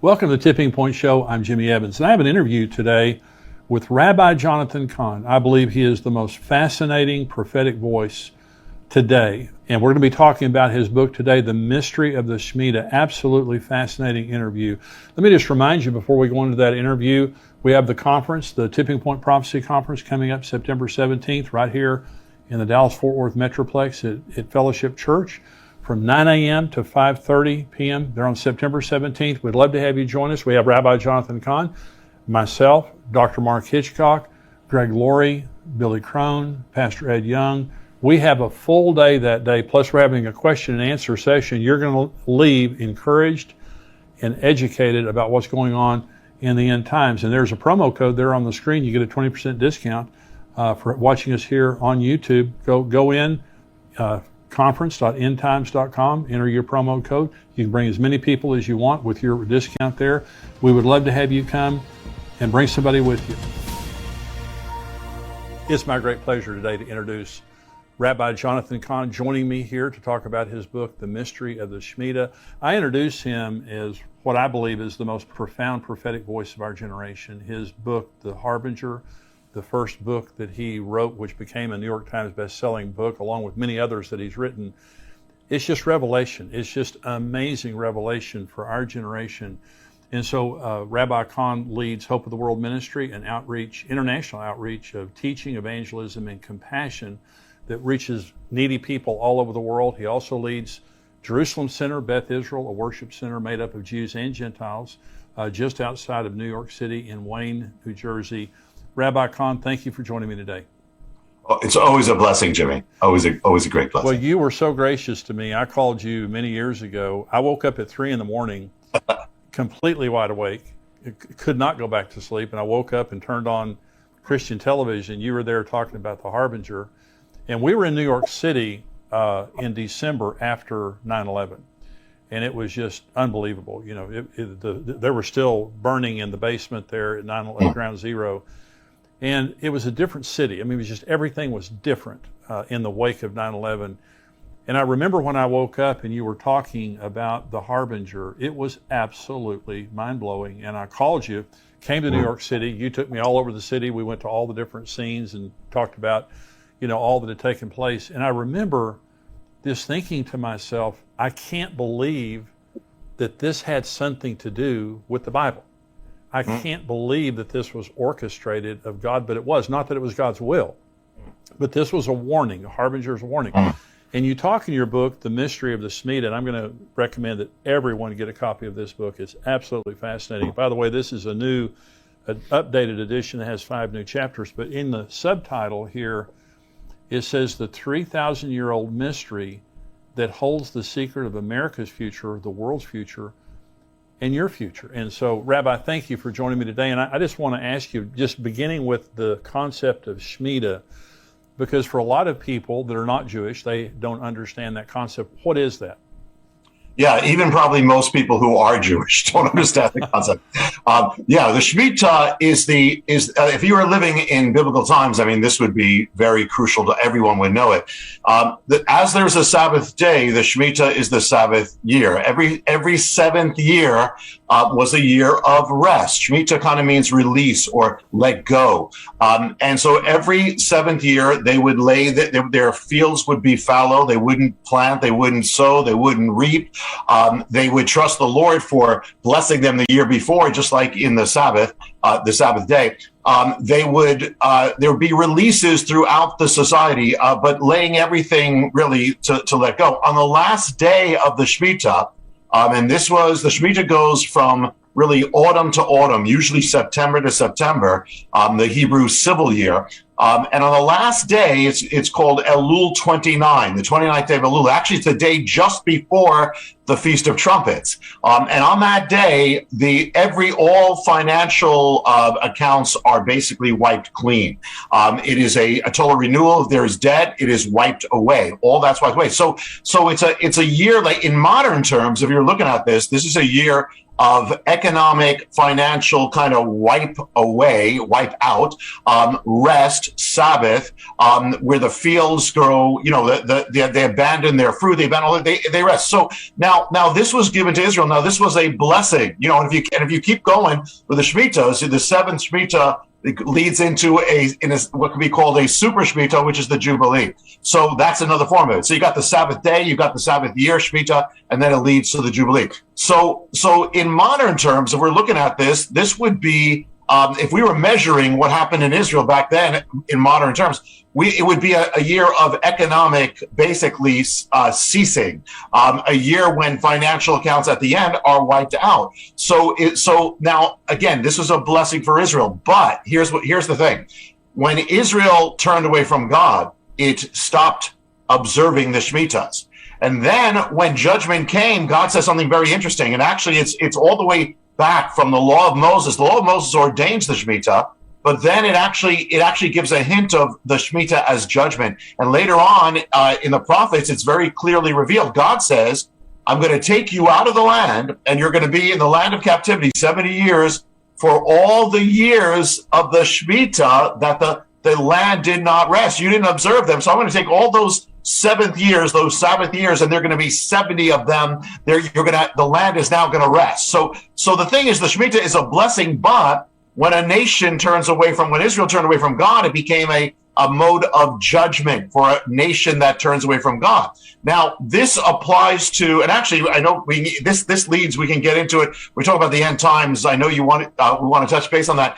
Welcome to the Tipping Point Show. I'm Jimmy Evans, and I have an interview today with Rabbi Jonathan Cahn. I believe he is the most fascinating prophetic voice today, and we're going to be talking about his book today, The Mystery of the Shemitah. Absolutely fascinating interview. Let me just remind you before we go into that interview, we have the conference, the Tipping Point Prophecy Conference, coming up September 17th right here in the Dallas-Fort Worth Metroplex at Fellowship Church, from 9 a.m. to 5:30 p.m. They're on September 17th. We'd love to have you join us. We have Rabbi Jonathan Cahn, myself, Dr. Mark Hitchcock, Greg Laurie, Billy Crone, Pastor Ed Young. We have a full day that day, plus we're having a question and answer session. You're going to leave encouraged and educated about what's going on in the end times. And there's a promo code there on the screen. You get a 20% discount for watching us here on YouTube. Go in, conference.endtimes.com, enter your promo code. You can bring as many people as you want with your discount there. We would love to have you come and bring somebody with you. It's my great pleasure today to introduce Rabbi Jonathan Cahn joining me here to talk about his book, The Mystery of the Shemitah. I introduce him as what I believe is the most profound prophetic voice of our generation. His book, The Harbinger, the first book that he wrote, which became a New York Times best-selling book, along with many others that he's written. It's just revelation. It's just amazing revelation for our generation. And so Rabbi Cahn leads Hope of the World Ministry, an outreach, international outreach of teaching, evangelism, and compassion that reaches needy people all over the world. He also leads Jerusalem Center, Beth Israel, a worship center made up of Jews and Gentiles, just outside of New York City in Wayne, New Jersey. Rabbi Cahn, thank you for joining me today. It's always a blessing, Jimmy. Always a great blessing. Well, you were so gracious to me. I called you many years ago. I woke up at 3 a.m, completely wide awake. Could not go back to sleep. And I woke up and turned on Christian television. You were there talking about the Harbinger. And we were in New York City in December after 9/11. And it was just unbelievable. You know, there were still burning in the basement there at 9/11 Ground Zero. And it was a different city. I mean, it was just everything was different in the wake of 9/11. And I remember when I woke up and you were talking about the Harbinger, it was absolutely mind-blowing. And I called you, came to New York City. You took me all over the city. We went to all the different scenes and talked about, all that had taken place. And I remember just thinking to myself, I can't believe that this had something to do with the Bible. I can't believe that this was orchestrated of God, but it was. Not that it was God's will, but this was a warning, a harbinger's warning. And you talk in your book, The Mystery of the Shemitah, and I'm going to recommend that everyone get a copy of this book. It's absolutely fascinating. By the way, this is an updated edition that has 5 new chapters, but in the subtitle here, it says the 3,000-year-old mystery that holds the secret of America's future, the world's future, and your future. And so, Rabbi, thank you for joining me today. And I just want to ask you, just beginning with the concept of Shemitah, because for a lot of people that are not Jewish, they don't understand that concept. What is that? Yeah, even probably most people who are Jewish don't understand the concept. The Shemitah is if you were living in biblical times, I mean, this would be very crucial to everyone would know it. As there's a Sabbath day, the Shemitah is the Sabbath year. Every seventh year was a year of rest. Shemitah kind of means release or let go. And so every seventh year, they would lay their fields would be fallow. They wouldn't plant, they wouldn't sow, they wouldn't reap. They would trust the Lord for blessing them the year before, just like in the Sabbath day. There would be releases throughout the society, but laying everything really to let go. On the last day of the Shemitah, and the Shemitah goes from really autumn to autumn, usually September to September, the Hebrew civil year. And on the last day, it's called Elul 29, the 29th day of Elul. Actually, it's the day just before the Feast of Trumpets. And on that day, all financial accounts are basically wiped clean. It is a total renewal. If there is debt, it is wiped away. All that's wiped away. So it's a year, like in modern terms, if you're looking at this is a year of economic, financial kind of wipe out, rest, Sabbath, where the fields grow, they abandon their fruit, they rest. So now this was given to Israel. Now this was a blessing, and if you keep going with the Shemitah, the seventh Shemitah leads into what could be called a super Shemitah, which is the Jubilee. So that's another form of it. So you got the Sabbath day, you got the Sabbath year Shemitah, and then it leads to the Jubilee. So in modern terms, if we're looking at this would be, if we were measuring what happened in Israel back then in modern terms, it would be a year of economic, basically ceasing, a year when financial accounts at the end are wiped out. So now again, this was a blessing for Israel. But here's the thing: when Israel turned away from God, it stopped observing the Shemitahs. And then when judgment came, God says something very interesting. And actually, it's all the way back from the law of Moses. The law of Moses ordains the Shemitah, but then it actually gives a hint of the Shemitah as judgment. And later on in the prophets, it's very clearly revealed. God says, I'm going to take you out of the land, and you're going to be in the land of captivity 70 years for all the years of the Shemitah that the land did not rest. You didn't observe them. So I'm going to take all those Sabbath years, and they're going to be 70 of them. The land is now going to rest. So the thing is, the Shemitah is a blessing, but when Israel turned away from God, it became a mode of judgment for a nation that turns away from God. Now, this applies to, and actually, I know we can get into it. We talk about the end times. I know we want to touch base on that.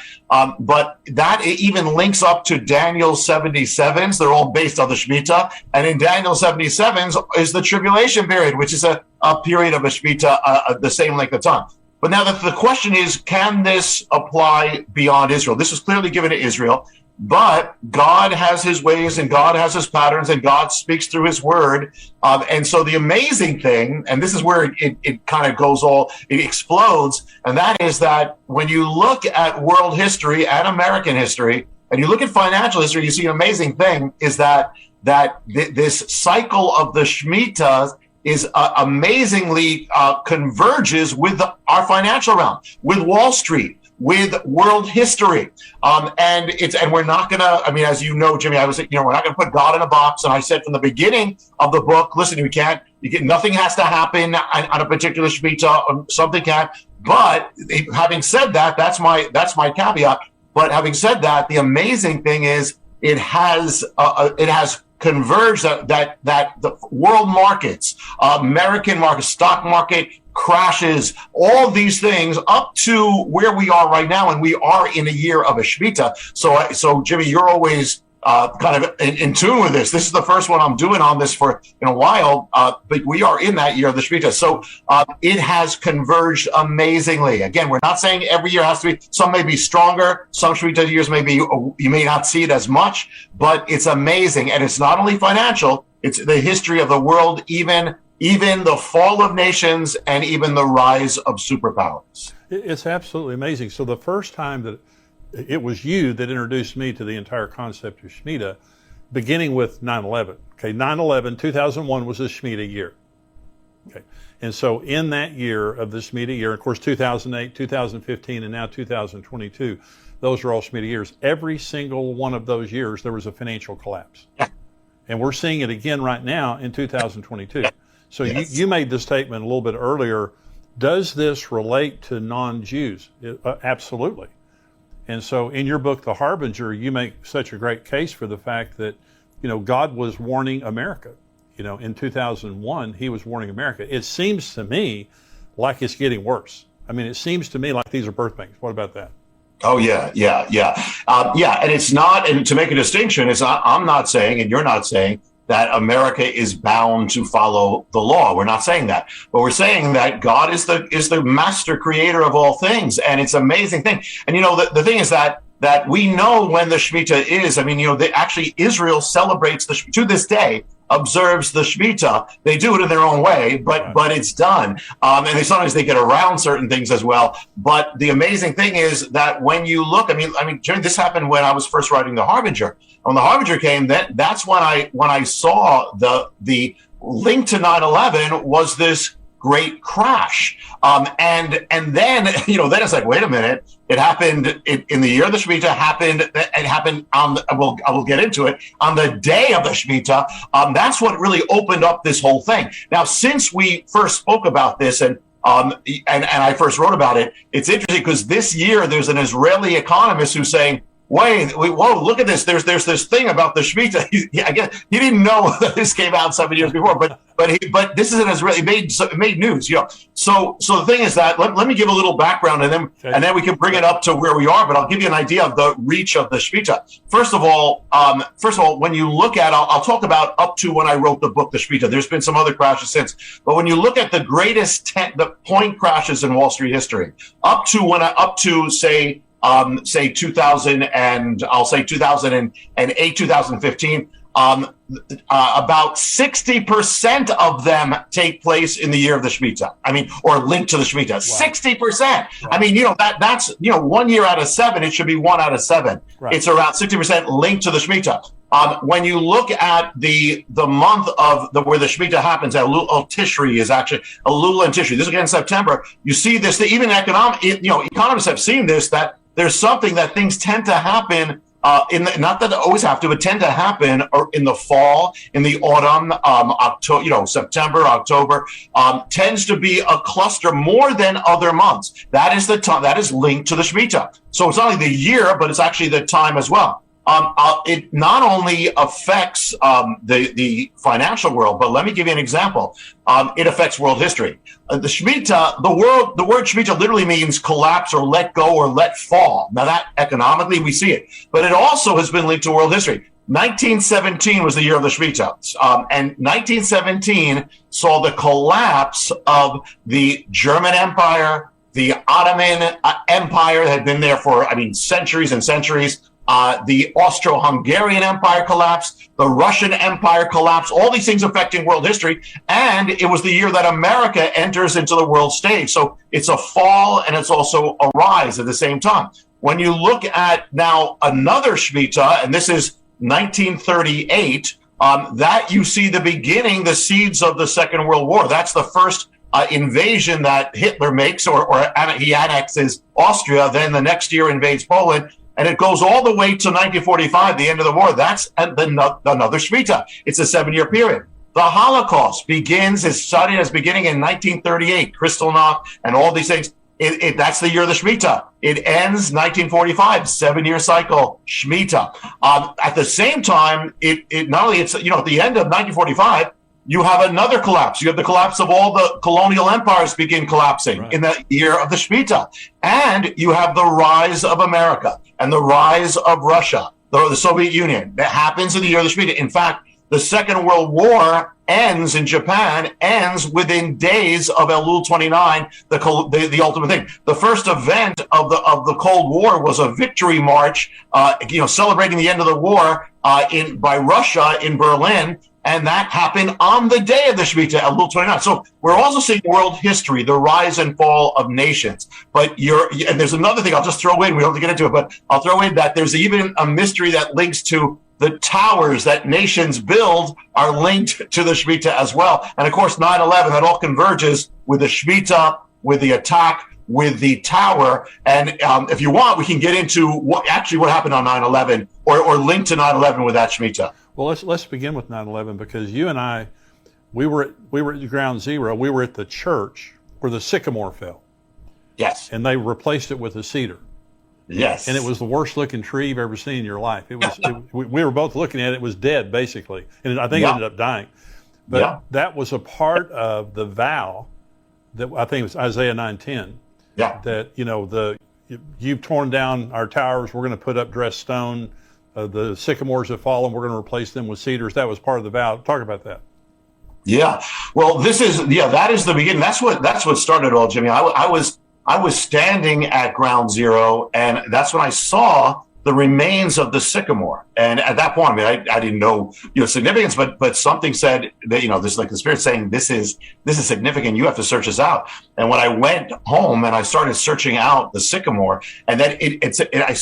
But that even links up to Daniel's 77s. They're all based on the Shemitah. And in Daniel's 77s is the tribulation period, which is a period of a Shemitah, the same length of time. But now the question is, can this apply beyond Israel? This was clearly given to Israel, but God has his ways and God has his patterns and God speaks through his word. And so the amazing thing, and this is where it kind of it explodes, and that is that when you look at world history and American history, and you look at financial history, you see an amazing thing is that this cycle of the Shemitah is amazingly converges with our financial realm, with Wall Street, with world history. And we're not gonna, as you know, Jimmy, we're not gonna put God in a box. And I said from the beginning of the book, listen, nothing has to happen on a particular Shemitah, something can, but having said that, that's my caveat. But having said that, the amazing thing is it has converged that the world markets, American market, stock market crashes, all these things up to where we are right now, and we are in a year of a Shemitah. So Jimmy, you're always kind of in tune with this. This is the first one I'm doing on this for in a while, but we are in that year of the Shemitah. So it has converged amazingly. Again, we're not saying every year has to be. Some may be stronger. Some Shemitah years you may not see it as much, but it's amazing. And it's not only financial, it's the history of the world, even the fall of nations and even the rise of superpowers. It's absolutely amazing. So the first time that it was you that introduced me to the entire concept of Shemitah, beginning with 9/11. Okay, 9/11, 2001 was a Shemitah year. Okay, and so in that year of the Shemitah year, of course, 2008, 2015, and now 2022, those are all Shemitah years. Every single one of those years, there was a financial collapse. And we're seeing it again right now in 2022. So yes. you made the statement a little bit earlier, does this relate to non-Jews? Absolutely. And so in your book, The Harbinger, you make such a great case for the fact that, God was warning America. In 2001, he was warning America. It seems to me like it's getting worse. It seems to me like these are birth pains. What about that? Oh, yeah. And it's not, and to make a distinction, I'm not saying, and you're not saying, that America is bound to follow the law. We're not saying that, but we're saying that God is the master creator of all things, and it's an amazing thing. And the thing is that we know when the Shemitah is. Actually Israel celebrates to this day, observes the Shemitah. They do it in their own way, but it's done. And sometimes they get around certain things as well. But the amazing thing is that when you look, Jimmy, this happened when I was first writing The Harbinger. When The Harbinger came, that's when I saw the link to 9/11 was this great crash. And then, then it's like, wait a minute, it happened in the year of the Shemitah, it happened I will get into it, on the day of the Shemitah. That's what really opened up this whole thing. Now, since we first spoke about this and I first wrote about it, it's interesting because this year there's an Israeli economist who's saying, whoa, look at this. There's this thing about the Shemitah. I guess he didn't know that this came out 7 years before, but this is an Israeli, it made news, So the thing is that let me give a little background and then we can bring it up to where we are, but I'll give you an idea of the reach of the Shemitah. First of all, when you look at, I'll talk about up to when I wrote the book, The Shemitah. There's been some other crashes since, but when you look at the greatest the point crashes in Wall Street history, up to say 2000 and I'll say 2008, 2015, about 60% of them take place in the year of the Shemitah. Or linked to the Shemitah. Wow. 60%. Right. That's 1 year out of 7. It should be 1 out of 7. Right. It's around 60% linked to the Shemitah. When you look at the month of where the Shemitah happens, Tishri is actually Elul and Tishri. This is again September. You see this. Even economists have seen this, that there's something that things tend to happen not that they always have to, but tend to happen in the fall, in the autumn, October, September, October, tends to be a cluster more than other months. That is the time that is linked to the Shemitah. So it's not only the year, but it's actually the time as well. It not only affects the financial world, but let me give you an example. It affects world history. The Shemitah, the word Shemitah literally means collapse or let go or let fall. Now that economically we see it, but it also has been linked to world history. 1917 was the year of the Shemitah, and 1917 saw the collapse of the German Empire, the Ottoman Empire that had been there for, centuries and centuries. The Austro-Hungarian Empire collapsed, the Russian Empire collapsed, all these things affecting world history. And it was the year that America enters into the world stage. So it's a fall and it's also a rise at the same time. When you look at now another Shemitah, and this is 1938, that you see the beginning, the seeds of the Second World War. That's the first invasion that Hitler makes, or he annexes Austria, then the next year invades Poland. And it goes all the way to 1945, the end of the war. That's another Shemitah. It's a 7-year period. The Holocaust is started as beginning in 1938, Kristallnacht and all these things. That's the year of the Shemitah. It ends 1945, 7-year cycle, Shemitah. At the same time, it not only, it's, at the end of 1945, you have another collapse. You have the collapse of all the colonial empires begin collapsing in the year of the Shemitah. And you have the rise of America and the rise of Russia, the Soviet Union. That happens in the year of the Shemitah. In fact, the Second World War ends in Japan, ends within days of Elul 29, the ultimate thing. The first event of the Cold War was a victory march, celebrating the end of the war by Russia in Berlin. And that happened on the day of the Shemitah, Elul 29. So we're also seeing world history, the rise and fall of nations. But and there's another thing I'll just throw in. We don't have to get into it, but I'll throw in that there's even a mystery that links to the towers that nations build are linked to the Shemitah as well. And of course, 9/11, that all converges with the Shemitah, with the attack, with the tower. And if you want, we can get into what happened on 9/11 or link to 9/11 with that Shemitah. Well, let's begin with 9/11, because you and I, we were at ground zero. We were at the church where the sycamore fell. Yes. And they replaced it with a cedar. Yes. And it was the worst looking tree you've ever seen in your life. It was. We were both looking at it. It was dead, basically, and I think it ended up dying. But that was a part of the vow that I think it was Isaiah 9:10. Yeah. That you've torn down our towers. We're going to put up dressed stone. The sycamores have fallen. We're going to replace them with cedars. That was part of the vow. Talk about that. Yeah. Well, that is the beginning. That's what started it all, Jimmy. I was standing at ground zero, and that's when I saw the remains of the sycamore. And at that point, I didn't know significance, but something said that this is like the Spirit saying this is significant. You have to search this out. And when I went home and I started searching out the sycamore, and then I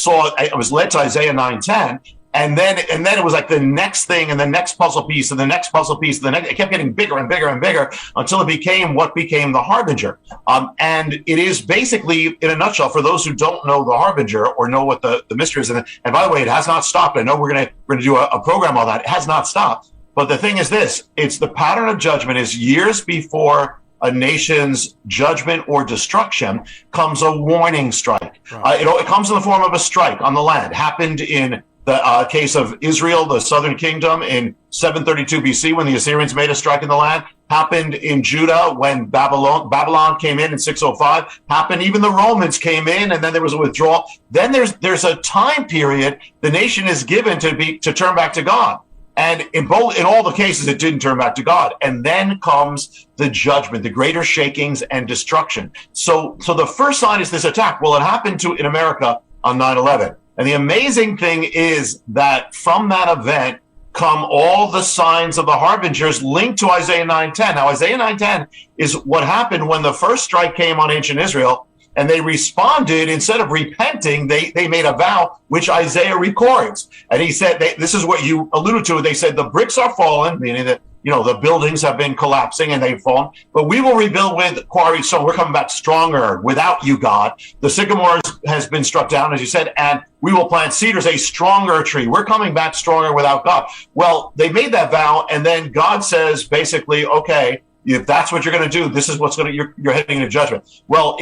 was led to Isaiah 9:10, And then it was like the next thing and the next puzzle piece and the next puzzle piece. It kept getting bigger and bigger and bigger until it became what became the Harbinger. And it is basically, in a nutshell, for those who don't know the Harbinger or know what the mystery is. And by the way, it has not stopped. I know we're going to do a program on that. It has not stopped. But the thing is this, it's the pattern of judgment is years before a nation's judgment or destruction comes a warning strike. Right. It comes in the form of a strike on the land. Happened in the case of Israel, the southern kingdom, in 732 BC when the Assyrians made a strike in the land. Happened in Judah when Babylon came in 605. Happened even the Romans came in, and then there was a withdrawal. Then there's a time period the nation is given to turn back to God. And in all the cases, it didn't turn back to God. And then comes the judgment, the greater shakings and destruction. So the first sign is this attack. Well, it happened in America on 9/11. And the amazing thing is that from that event come all the signs of the harbingers linked to Isaiah 9:10. Now, Isaiah 9:10 is what happened when the first strike came on ancient Israel, and they responded. Instead of repenting, they made a vow, which Isaiah records. And he said, this is what you alluded to. They said, the bricks are fallen, meaning that, the buildings have been collapsing and they've fallen, but we will rebuild with quarries. So we're coming back stronger without you, God. The sycamore has been struck down, as you said, and we will plant cedars, a stronger tree. We're coming back stronger without God. Well, they made that vow. And then God says, basically, okay, if that's what you're going to do, this is what's going to, you're heading into judgment. Well,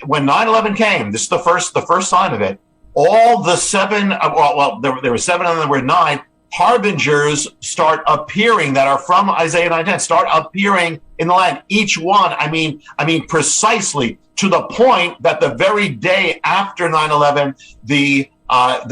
when 9/11 came, this is the first sign of it. All the seven, there were seven and then there were nine harbingers start appearing that are from Isaiah 9:10, start appearing in the land. Each one, I mean, precisely to the point that the very day after 9/11, the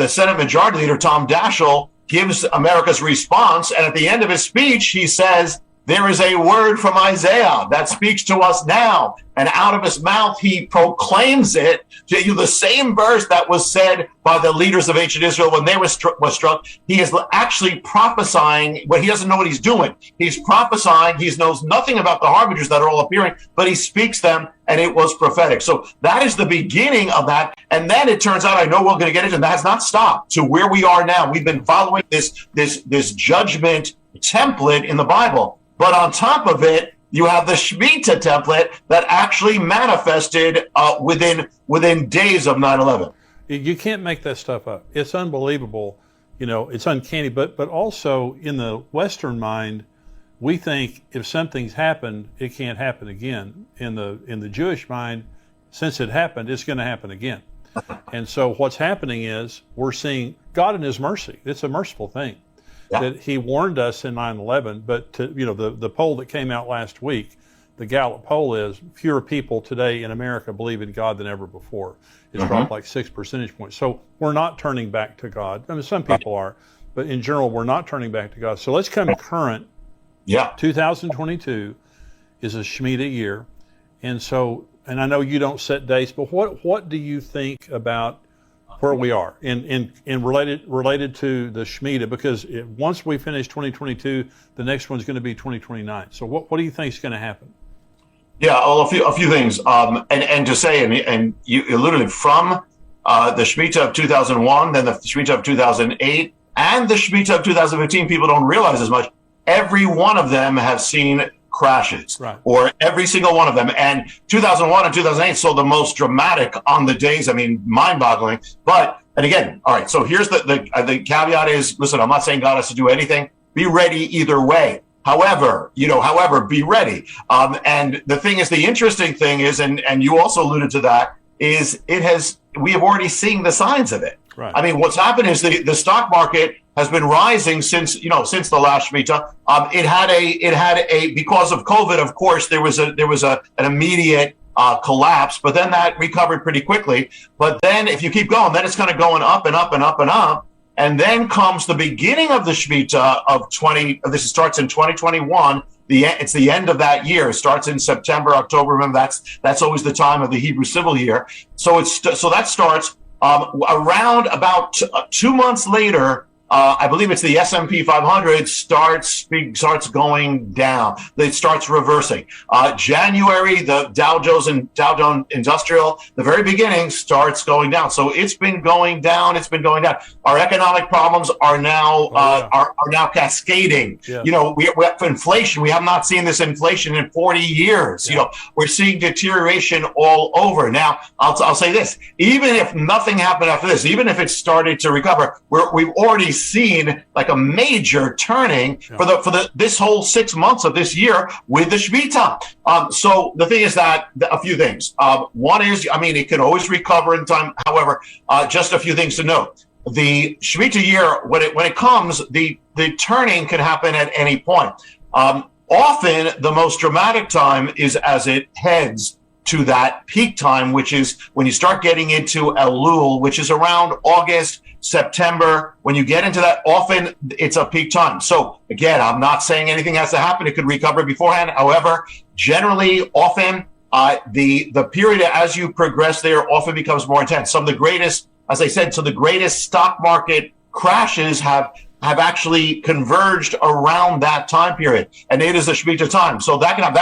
Senate Majority Leader, Tom Daschle, gives America's response. And at the end of his speech, he says, there is a word from Isaiah that speaks to us now. And out of his mouth, he proclaims it to you, the same verse that was said by the leaders of ancient Israel when they was struck. He is actually prophesying, but he doesn't know what he's doing. He's prophesying. He knows nothing about the harbingers that are all appearing, but he speaks them, and it was prophetic. So that is the beginning of that. And then it turns out, I know we're going to get into it, that has not stopped to where we are now. We've been following this judgment template in the Bible. But on top of it, you have the Shemitah template that actually manifested within days of 9/11. You can't make that stuff up. It's unbelievable. It's uncanny. But also in the Western mind, we think if something's happened, it can't happen again. In the Jewish mind, since it happened, it's going to happen again. And so what's happening is we're seeing God in His mercy. It's a merciful thing. Yeah. That He warned us in 9/11, but the poll that came out last week, the Gallup poll is fewer people today in America believe in God than ever before. It's dropped like 6 percentage points. So we're not turning back to God. I mean, some people are, but in general, we're not turning back to God. So let's come current. Yeah. 2022 is a Shemitah year. And I know you don't set dates, but what do you think about where we are in related to the Shemitah? Because once we finish 2022, the next one's going to be 2029. So what do you think is going to happen? Yeah, well, a few things. And to say, and you alluded from the Shemitah of 2001, then the Shemitah of 2008, and the Shemitah of 2015, people don't realize as much. Every one of them have seen crashes, right, or every single one of them. And 2001 and 2008 saw the most dramatic on the days. I mean, mind-boggling. And again, all right. So here's the caveat is: listen, I'm not saying God has to do anything. Be ready either way. However, be ready. And the thing is, the interesting thing is, and you also alluded to that, is we have already seen the signs of it. Right. I mean, what's happened is the stock market has been rising since the last Shemitah. It had a because of COVID, of course, there was an immediate collapse, but then that recovered pretty quickly. But then if you keep going, then it's kind of going up and up and up and up. And then comes the beginning of the Shemitah of this starts in 2021. It's the end of that year. It starts in September, October. Remember, that's always the time of the Hebrew civil year. So that starts around about 2 months later. I believe it's the S&P 500 starts going down. It starts reversing. January, the Dow Jones Industrial, the very beginning starts going down. So it's been going down. It's been going down. Our economic problems are now are now cascading. Yeah. You know, we have inflation. We have not seen this inflation in 40 years. Yeah. You know, we're seeing deterioration all over. Now, I'll say this: even if nothing happened after this, even if it started to recover, we've already seen like a major turning for this whole 6 months of this year with the Shemitah. So the thing is that a few things. One is, I mean, it can always recover in time. However, just a few things to note. The Shemitah year, when it comes, the turning can happen at any point. Often, the most dramatic time is as it heads to that peak time, which is when you start getting into Elul, which is around August, September. When you get into that, often it's a peak time. So again, I'm not saying anything has to happen. It could recover beforehand. However, generally, often the period as you progress there often becomes more intense. Some of the greatest, as I said, so the greatest stock market crashes have actually converged around that time period, and it is a Shemitah time. So that can have,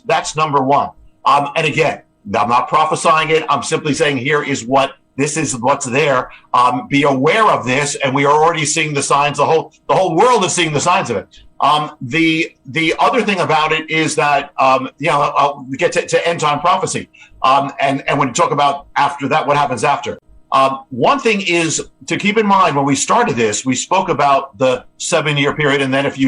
that's number one. And again, I'm not prophesying it. I'm simply saying this is what's there. Be aware of this, and we are already seeing the signs. The whole world is seeing the signs of it. The other thing about it is that I'll get to end time prophecy, and when you talk about after that, what happens after. One thing is to keep in mind when we started this, we spoke about the 7-year period, and then if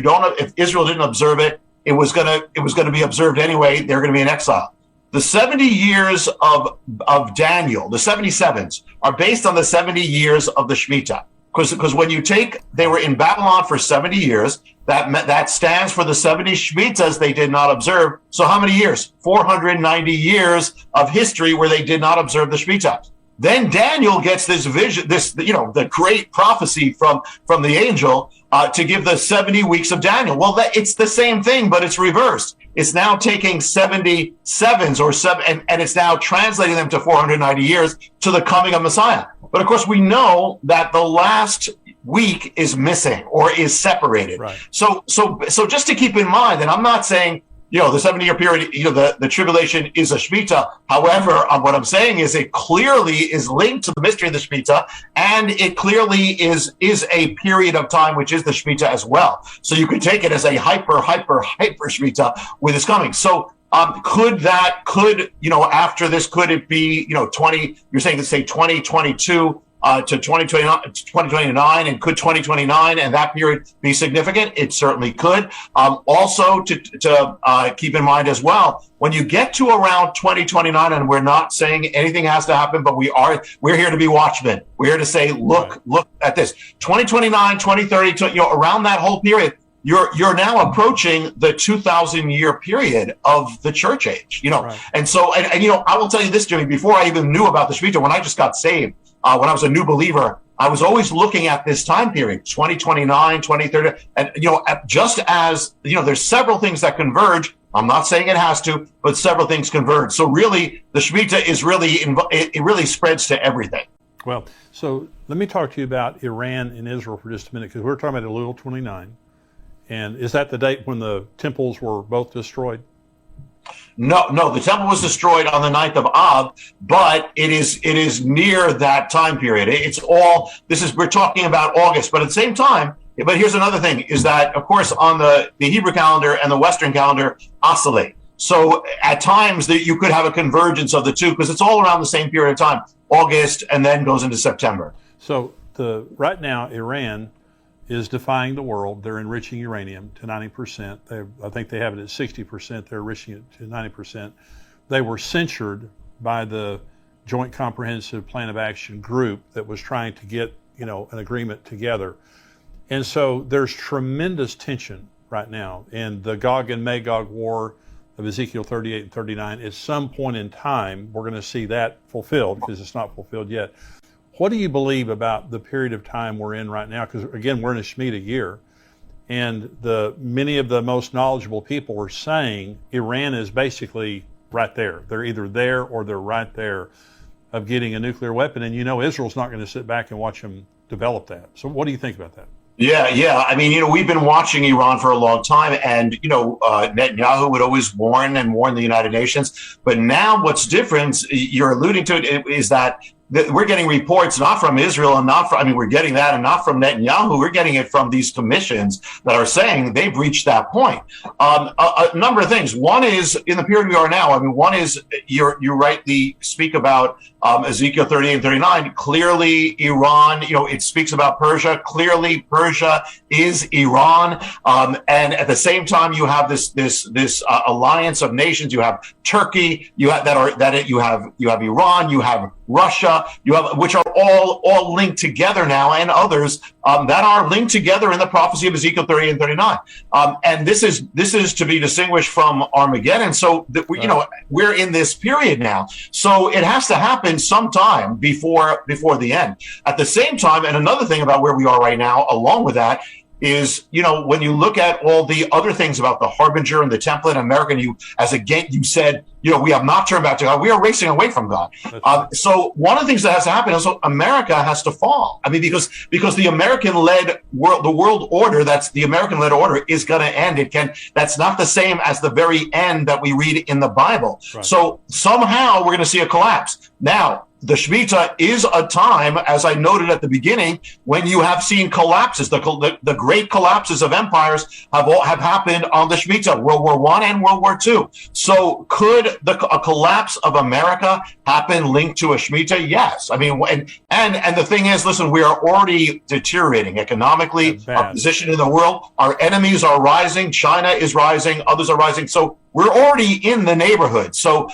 Israel didn't observe it, it was gonna be observed anyway. They're going to be in exile. The 70 years of Daniel, the 77s, are based on the 70 years of the Shemitah. Because when you they were in Babylon for 70 years, that stands for the 70 Shemitahs they did not observe. So how many years? 490 years of history where they did not observe the Shemitah. Then Daniel gets this vision, the great prophecy from the angel to give the 70 weeks of Daniel. Well, it's the same thing, but it's reversed. It's now taking 77s and it's now translating them to 490 years to the coming of Messiah. But of course, we know that the last week is missing or is separated. Right. So just to keep in mind, and I'm not saying, the 70-year period, the tribulation is a Shemitah. However, what I'm saying is it clearly is linked to the mystery of the Shemitah, and it clearly is a period of time which is the Shemitah as well. So you could take it as a hyper Shemitah with this coming. So after this, could it be, 20, you're saying to say 2022 to 2029, and could 2029 and that period be significant? It certainly could. Also, to keep in mind as well, when you get to around 2029, and we're not saying anything has to happen, but we're here to be watchmen. We're here to say, look at this. 2029, 2030, around that whole period, you're now approaching the 2,000-year period of the church age, Right. And so, and I will tell you this, Jimmy, before I even knew about the Shemitah, when I just got saved, when I was a new believer, I was always looking at this time period, 2029, 2030. And, just as, there's several things that converge. I'm not saying it has to, but several things converge. So really, the Shemitah is it really spreads to everything. Well, so let me talk to you about Iran and Israel for just a minute, because we're talking about Elul 29. And is that the date when the temples were both destroyed? No, the temple was destroyed on the 9th of Av, but it is near that time period. We're talking about August, but at the same time, but here's another thing, is that, of course, on the Hebrew calendar and the Western calendar oscillate. So at times that you could have a convergence of the two, because it's all around the same period of time, August, and then goes into September. So right now, Iran is defying the world. They're enriching uranium to 90%. I think they have it at 60%. They're enriching it to 90%. They were censured by the Joint Comprehensive Plan of Action group that was trying to get, an agreement together. And so there's tremendous tension right now in the Gog and Magog war of Ezekiel 38 and 39. At some point in time, we're going to see that fulfilled, because it's not fulfilled yet. What do you believe about the period of time we're in right now? Because again, we're in a Shemitah year, and many of the most knowledgeable people are saying Iran is basically right there. They're either there or they're right there of getting a nuclear weapon. And Israel's not going to sit back and watch them develop that. So what do you think about that? Yeah. I mean, we've been watching Iran for a long time, and Netanyahu would always warn the United Nations. But now, what's different? You're alluding to it, is that we're getting reports not from Israel and not from. I mean, we're getting that, and not from Netanyahu. We're getting it from these commissions that are saying they've reached that point. A number of things. One is, in the period we are now. I mean, one is you rightly speak about Ezekiel 38 and 39. Clearly, Iran. It speaks about Persia. Clearly, Persia is Iran. And at the same time, you have this alliance of nations. You have Turkey. You have you have Iran. You have Russia. Which are all linked together now, and others that are linked together in the prophecy of Ezekiel 38 and 39. And this is to be distinguished from Armageddon. So we're in this period now. So it has to happen sometime before the end. At the same time, and another thing about where we are right now, along with that, is when you look at all the other things about the harbinger and the template, American, you said, we have not turned back to God. We are racing away from God. So one of the things that has to happen is America has to fall. I mean, because the American-led world, the world order, that's the American-led order, is going to end. That's not the same as the very end that we read in the Bible. Right. So somehow we're going to see a collapse. Now, the Shemitah is a time, as I noted at the beginning, when you have seen collapses. The great collapses of empires have happened on the Shemitah, World War I and World War II. So could a collapse of America happen linked to a Shemitah? Yes. I mean, and the thing is, listen, we are already deteriorating economically. Our position in the world, our enemies are rising. China is rising. Others are rising. So we're already in the neighborhood. So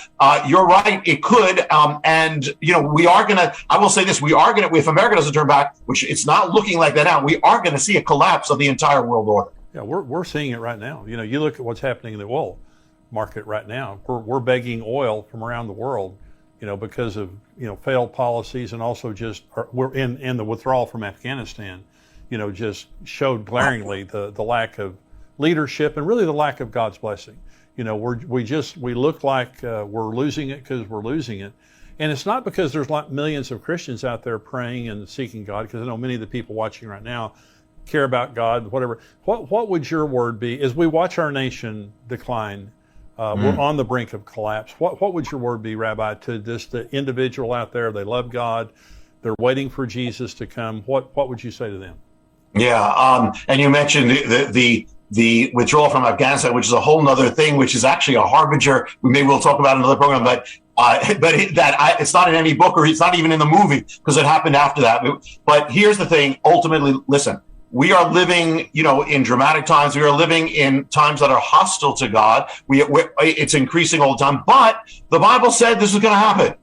you're right. It could. And we are going to, I will say this, we are going to, if America doesn't turn back, which it's not looking like that now, we are going to see a collapse of the entire world order. Yeah, we're seeing it right now. You look at what's happening in the oil market right now. We're begging oil from around the world, because of, failed policies, and also we're in the withdrawal from Afghanistan, just showed glaringly the lack of leadership and really the lack of God's blessing. We look like we're losing it because we're losing it. And it's not because there's millions of Christians out there praying and seeking God, because I know many of the people watching right now care about God, whatever. What would your word be as we watch our nation decline? We're on the brink of collapse. What would your word be, Rabbi, to the individual out there? They love God. They're waiting for Jesus to come. What would you say to them? Yeah. And you mentioned the withdrawal from Afghanistan, which is a whole nother thing, which is actually a harbinger. We'll talk about in another program, but it's not in any book, or it's not even in the movie, because it happened after that. But here's the thing. Ultimately, listen, we are living, in dramatic times. We are living in times that are hostile to God. It's increasing all the time. But the Bible said this was going to happen.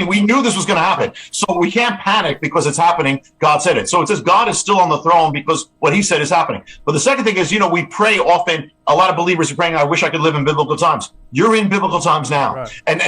We knew this was going to happen. So we can't panic because it's happening. God said it. So it says God is still on the throne because what he said is happening. But the second thing is, we pray often. A lot of believers are praying, I wish I could live in biblical times. You're in biblical times now. Right. And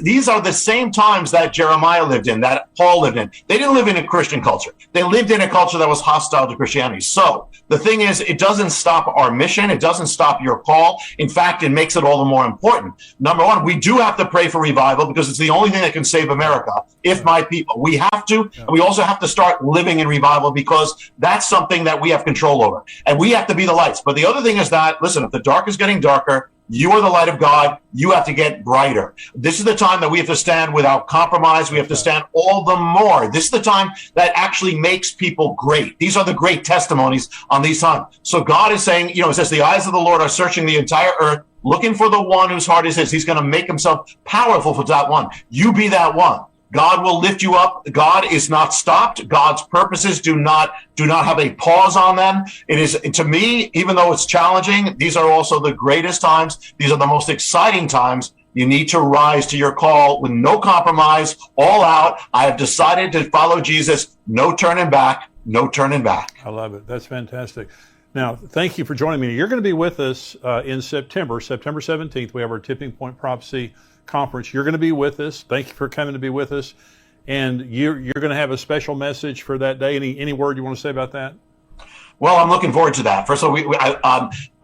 these are the same times that Jeremiah lived in, that Paul lived in. They didn't live in a Christian culture. They lived in a culture that was hostile to Christianity. So the thing is, it doesn't stop our mission. It doesn't stop your call. In fact, it makes it all the more important. Number one, we do have to pray for revival, because it's the only thing that can save America, if my people. We have to. And we also have to start living in revival, because that's something that we have control over. And we have to be the lights. But the other thing is that, listen, if the dark is getting darker, you are the light of God. You have to get brighter. This is the time that we have to stand without compromise. We have to stand all the more. This is the time that actually makes people great. These are the great testimonies on these times. So God is saying, it says the eyes of the Lord are searching the entire earth, looking for the one whose heart is his. He's going to make himself powerful for that one. You be that one. God will lift you up. God is not stopped. God's purposes do not have a pause on them. It is, to me, even though it's challenging, these are also the greatest times. These are the most exciting times. You need to rise to your call with no compromise, all out. I have decided to follow Jesus. No turning back. No turning back. I love it. That's fantastic. Now, thank you for joining me. You're going to be with us in September 17th. We have our Tipping Point Prophecy Conference. You're going to be with us. Thank you for coming to be with us. And you're going to have a special message for that day. Any word you want to say about that? Well, I'm looking forward to that. First of all,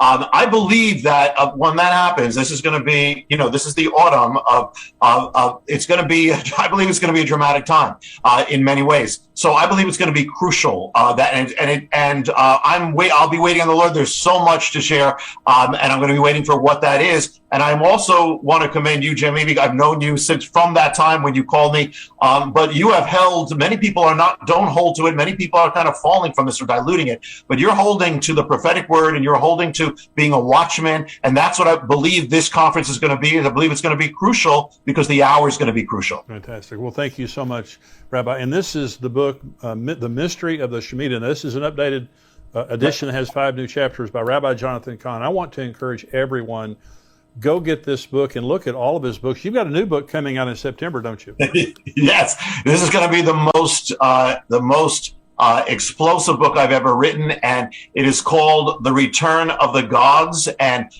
I believe that when that happens, this is going to be, this is the autumn of it's going to be, I believe it's going to be a dramatic time in many ways. So I believe it's going to be crucial I'll be waiting on the Lord. There's so much to share, and I'm going to be waiting for what that is. And I also want to commend you, Jimmy. I've known you since from that time when you called me, but you have held. Many people don't hold to it. Many people are kind of falling from this or diluting it. But you're holding to the prophetic word, and you're holding to being a watchman. And that's what I believe this conference is going to be. And I believe it's going to be crucial because the hour is going to be crucial. Fantastic. Well, thank you so much, Rabbi. And this is the book, The Mystery of the Shemitah. This is an updated edition that has 5 new chapters by Rabbi Jonathan Cahn. I want to encourage everyone, go get this book and look at all of his books. You've got a new book coming out in September, don't you? Yes. This is going to be the most explosive book I've ever written, and it is called The Return of the Gods, and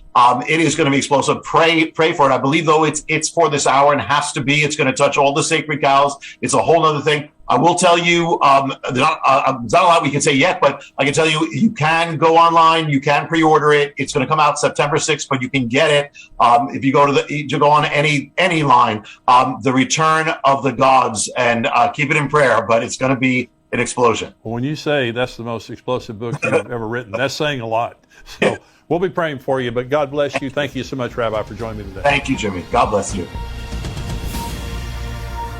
it is going to be explosive. Pray for it. I believe, though, it's for this hour and has to be. It's going to touch all the sacred cows. It's a whole other thing. I will tell you, there's not a lot we can say yet, but I can tell you, you can go online, you can pre-order it. It's going to come out September 6th, but you can get it if you go on any line. The Return of the Gods, and keep it in prayer. But it's going to be an explosion. Well, when you say that's the most explosive book you've ever written, that's saying a lot. So we'll be praying for you. But God bless you. Thank you so much, Rabbi, for joining me today. Thank you, Jimmy. God bless you.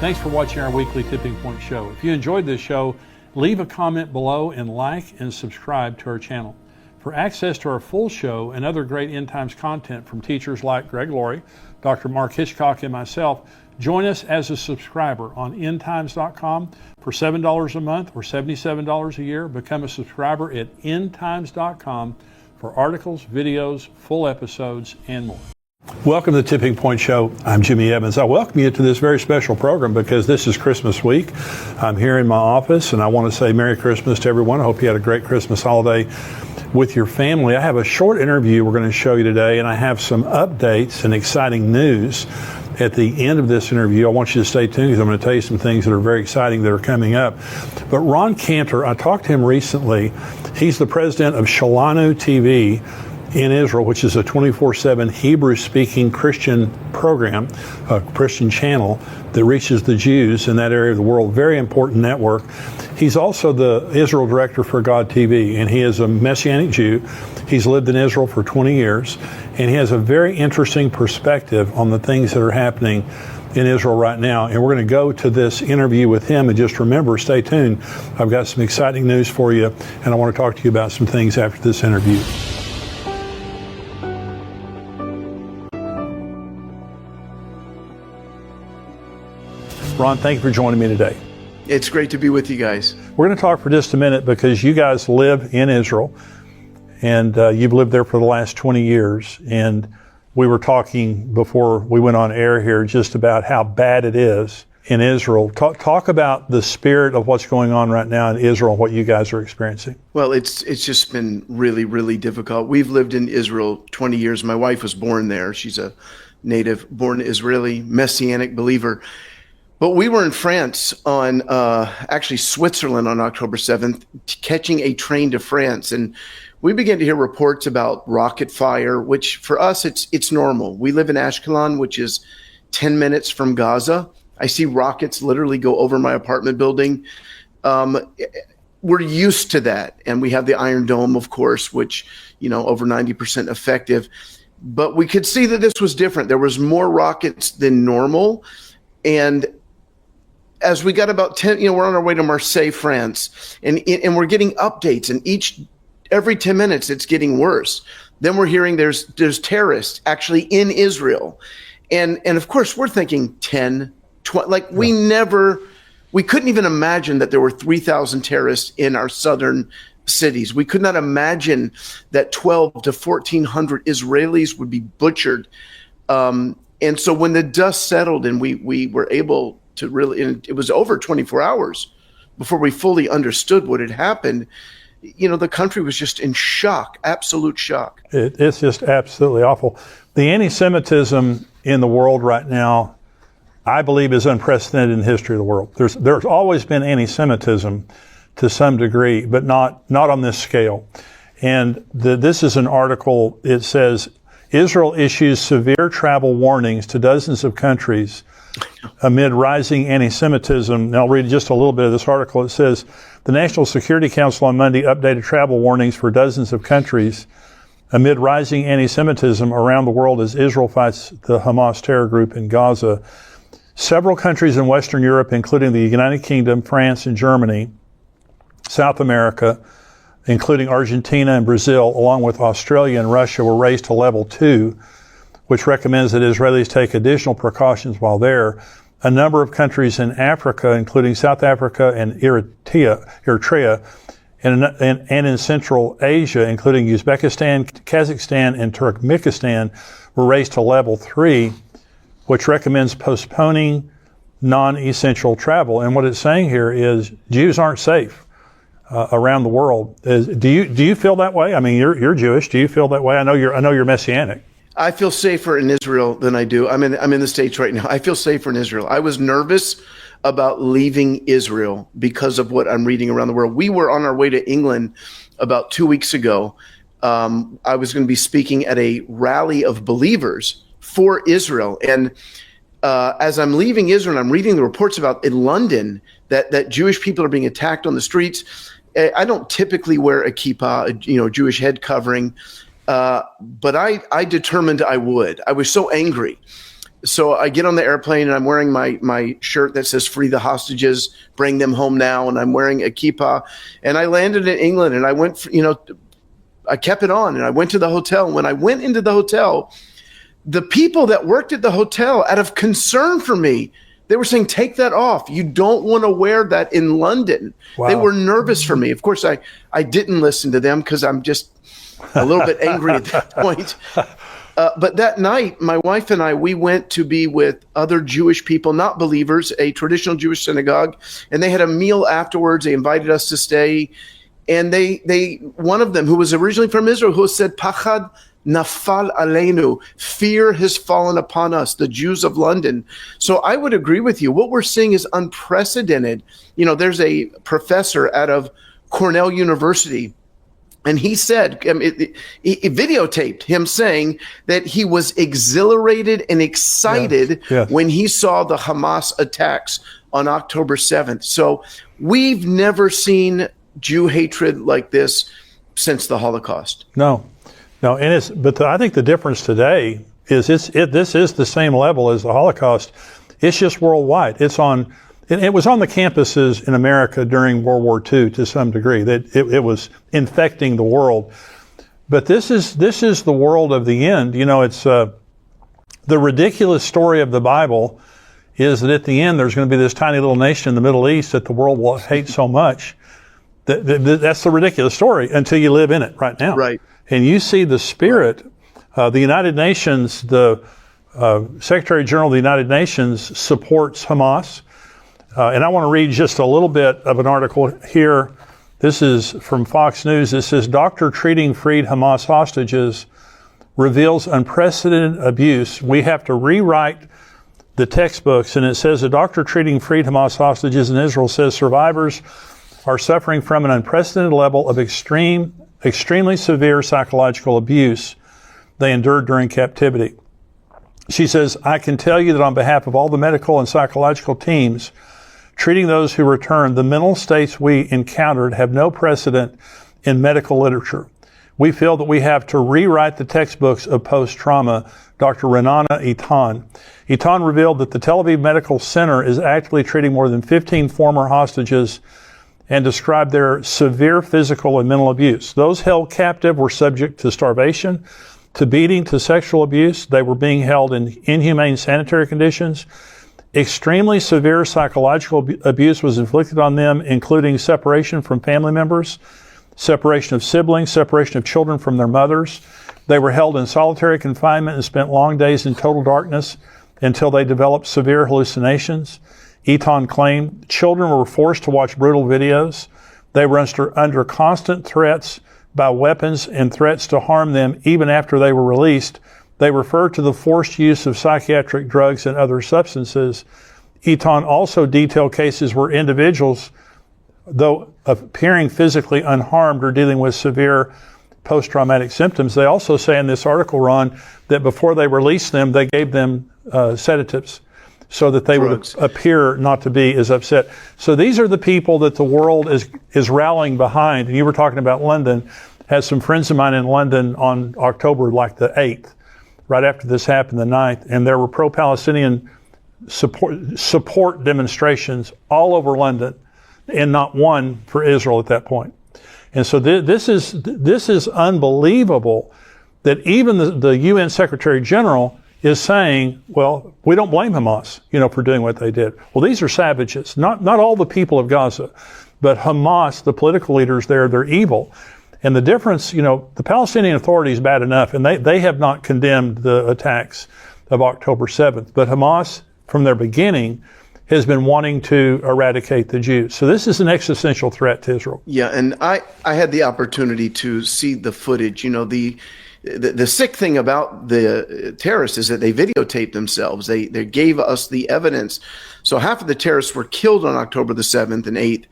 Thanks for watching our weekly Tipping Point show. If you enjoyed this show, leave a comment below and like and subscribe to our channel. For access to our full show and other great End Times content from teachers like Greg Laurie, Dr. Mark Hitchcock, and myself, join us as a subscriber on endtimes.com for $7 a month or $77 a year. Become a subscriber at endtimes.com for articles, videos, full episodes, and more. Welcome to the Tipping Point Show. I'm Jimmy Evans. I welcome you to this very special program because this is Christmas week. I'm here in my office, and I want to say Merry Christmas to everyone. I hope you had a great Christmas holiday with your family. I have a short interview we're going to show you today, and I have some updates and exciting news at the end of this interview. I want you to stay tuned because I'm going to tell you some things that are very exciting that are coming up. But Ron Cantor, I talked to him recently. He's the president of Shalanu TV in Israel, which is a 24/7 Hebrew-speaking Christian program, a Christian channel that reaches the Jews in that area of the world. Very important network. He's also the Israel director for God TV, and he is a Messianic Jew. He's lived in Israel for 20 years, and he has a very interesting perspective on the things that are happening in Israel right now. And we're going to go to this interview with him, and just remember, stay tuned. I've got some exciting news for you, and I want to talk to you about some things after this interview. Ron, thank you for joining me today. It's great to be with you guys. We're going to talk for just a minute because you guys live in Israel, and you've lived there for the last 20 years. And we were talking before we went on air here just about how bad it is in Israel. Talk about the spirit of what's going on right now in Israel and what you guys are experiencing. Well, it's just been really, really difficult. We've lived in Israel 20 years. My wife was born there. She's a native born Israeli Messianic believer. But we were in France on, actually Switzerland on October 7th, catching a train to France. And we began to hear reports about rocket fire, which for us, it's normal. We live in Ashkelon, which is 10 minutes from Gaza. I see rockets literally go over my apartment building. We're used to that. And we have the Iron Dome, of course, which, over 90% effective. But we could see that this was different. There was more rockets than normal. And as we got about 10, we're on our way to Marseille, France, and we're getting updates, and every 10 minutes it's getting worse. Then we're hearing there's terrorists actually in Israel. And of course we're thinking 10, 20, like we couldn't even imagine that there were 3,000 terrorists in our southern cities. We could not imagine that 12 to 1,400 Israelis would be butchered. And so when the dust settled and we were able to really, and it was over 24 hours before we fully understood what had happened, the country was just in shock, absolute shock. It's just absolutely awful. The anti-Semitism in the world right now, I believe, is unprecedented in the history of the world. There's always been anti-Semitism to some degree, but not on this scale. And this is an article. It says, Israel issues severe travel warnings to dozens of countries amid rising anti-Semitism. And I'll read just a little bit of this article. It says, the National Security Council on Monday updated travel warnings for dozens of countries amid rising anti-Semitism around the world as Israel fights the Hamas terror group in Gaza. Several countries in Western Europe, including the United Kingdom, France, and Germany, South America, including Argentina and Brazil, along with Australia and Russia, were raised to level 2, which recommends that Israelis take additional precautions while there. A number of countries in Africa, including South Africa and Eritrea, and in Central Asia, including Uzbekistan, Kazakhstan, and Turkmenistan, were raised to level 3, which recommends postponing non-essential travel. And what it's saying here is Jews aren't safe around the world. Do you feel that way? I mean, you're Jewish. Do you feel that way? I know you're Messianic. I feel safer in Israel than I do. I'm in the States right now. I feel safer in Israel. I was nervous about leaving Israel because of what I'm reading around the world. We were on our way to England about 2 weeks ago. I was going to be speaking at a rally of believers for Israel. And as I'm leaving Israel, and I'm reading the reports about in London that Jewish people are being attacked on the streets. I don't typically wear a kippah, Jewish head covering, but I determined I would. I was so angry. So I get on the airplane and I'm wearing my shirt that says "Free the hostages, bring them home now," and I'm wearing a kippah. And I landed in England, and I went, I kept it on, and I went to the hotel. And when I went into the hotel, the people that worked at the hotel, out of concern for me, they were saying, take that off. You don't want to wear that in London. Wow. They were nervous for me. Of course, I didn't listen to them because I'm just a little bit angry at that point. But that night, my wife and I, we went to be with other Jewish people, not believers, a traditional Jewish synagogue. And they had a meal afterwards. They invited us to stay. And one of them, who was originally from Israel, who said, Pachad nafal aleinu, fear has fallen upon us, the Jews of London. So I would agree with you. What we're seeing is unprecedented. There's a professor out of Cornell University, and he said, he videotaped him saying that he was exhilarated and excited when he saw the Hamas attacks on October 7th. So we've never seen Jew hatred like this since the Holocaust. No, but I think the difference today is this is the same level as the Holocaust. It's just worldwide. It was on the campuses in America during World War II to some degree. That it was infecting the world. But this is the world of the end. It's the ridiculous story of the Bible is that at the end there's going to be this tiny little nation in the Middle East that the world will hate so much. That's the ridiculous story until you live in it right now. Right. And you see the spirit. The United Nations, the Secretary General of the United Nations supports Hamas. And I want to read just a little bit of an article here. This is from Fox News. It says, doctor treating freed Hamas hostages reveals unprecedented abuse. We have to rewrite the textbooks. And it says, a doctor treating freed Hamas hostages in Israel says survivors are suffering from an unprecedented level of extremely severe psychological abuse they endured during captivity. She says, I can tell you that on behalf of all the medical and psychological teams treating those who returned, the mental states we encountered have no precedent in medical literature. We feel that we have to rewrite the textbooks of post-trauma. Dr. Renana Eitan. Eitan revealed that the Tel Aviv Medical Center is actively treating more than 15 former hostages and described their severe physical and mental abuse. Those held captive were subject to starvation, to beating, to sexual abuse. They were being held in inhumane sanitary conditions. Extremely severe psychological abuse was inflicted on them, including separation from family members, separation of siblings, separation of children from their mothers. They were held in solitary confinement and spent long days in total darkness until they developed severe hallucinations. Eitan claimed children were forced to watch brutal videos. They were under constant threats by weapons and threats to harm them even after they were released. They referred to the forced use of psychiatric drugs and other substances. Eitan also detailed cases where individuals though appearing physically unharmed or dealing with severe post-traumatic symptoms, they also say in this article, Ron, that before they released them, they gave them sedatives so that they Drugs. would appear not to be as upset. So these are the people that the world is rallying behind. And you were talking about London. Had some friends of mine in London on October like the 8th, right after this happened, the 9th, and there were pro-Palestinian support demonstrations all over London, and not one for Israel at that point. And so this is unbelievable that even the UN Secretary General is saying, well, we don't blame Hamas, for doing what they did. Well, these are savages, not all the people of Gaza, but Hamas, the political leaders there, they're evil. And the difference, the Palestinian Authority is bad enough, and they have not condemned the attacks of October 7th. But Hamas, from their beginning, has been wanting to eradicate the Jews. So this is an existential threat to Israel. Yeah, and I had the opportunity to see the footage. The sick thing about the terrorists is that they videotaped themselves. They gave us the evidence. So half of the terrorists were killed on October the 7th and 8th.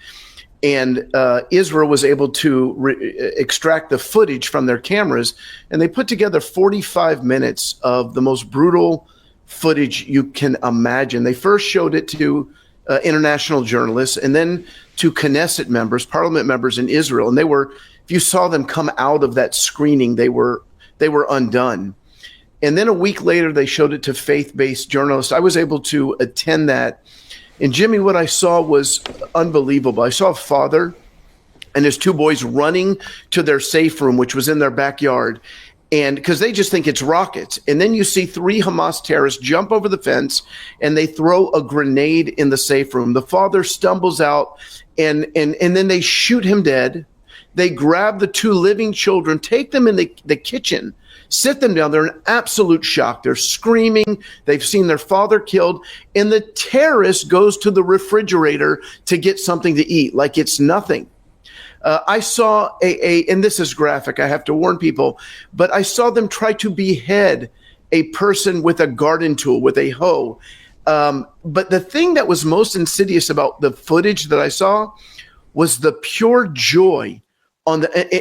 And Israel was able to extract the footage from their cameras, and they put together 45 minutes of the most brutal footage you can imagine. They first showed it to international journalists, and then to Knesset members, parliament members in Israel. And if you saw them come out of that screening, they were undone. And then a week later, they showed it to faith-based journalists. I was able to attend that. And Jimmy, what I saw was unbelievable. I saw a father and his two boys running to their safe room, which was in their backyard, and because they just think it's rockets. And then you see 3 Hamas terrorists jump over the fence and they throw a grenade in the safe room. The father stumbles out and then they shoot him dead. They grab the 2 living children, take them in the kitchen, sit them down. They're in absolute shock. They're screaming. They've seen their father killed. And the terrorist goes to the refrigerator to get something to eat like it's nothing. I saw and this is graphic, I have to warn people, but I saw them try to behead a person with a garden tool, with a hoe. But the thing that was most insidious about the footage that I saw was the pure joy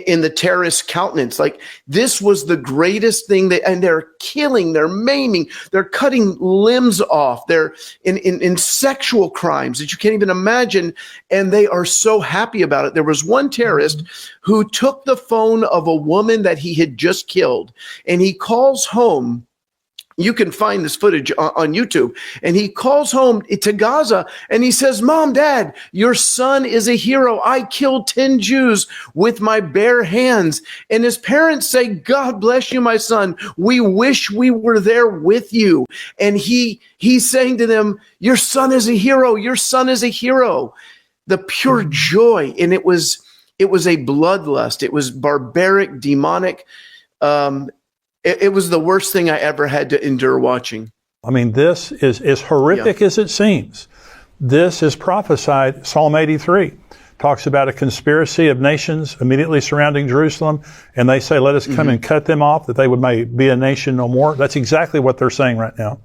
in the terrorist countenance. Like, this was the greatest thing. And they're killing, they're maiming, they're cutting limbs off. They're in sexual crimes that you can't even imagine. And they are so happy about it. There was one terrorist who took the phone of a woman that he had just killed, and he calls home. You can find this footage on YouTube. And he calls home to Gaza and he says, "Mom, Dad, your son is a hero. I killed 10 Jews with my bare hands." And his parents say, "God bless you, my son. We wish we were there with you." And he's saying to them, "Your son is a hero. Your son is a hero." The pure joy. And it was a bloodlust. It was barbaric, demonic. It was the worst thing I ever had to endure watching. I mean, this is as horrific as it seems. This is prophesied. Psalm 83 talks about a conspiracy of nations immediately surrounding Jerusalem, and they say, "Let us come and cut them off, that they may be a nation no more." That's exactly what they're saying right now.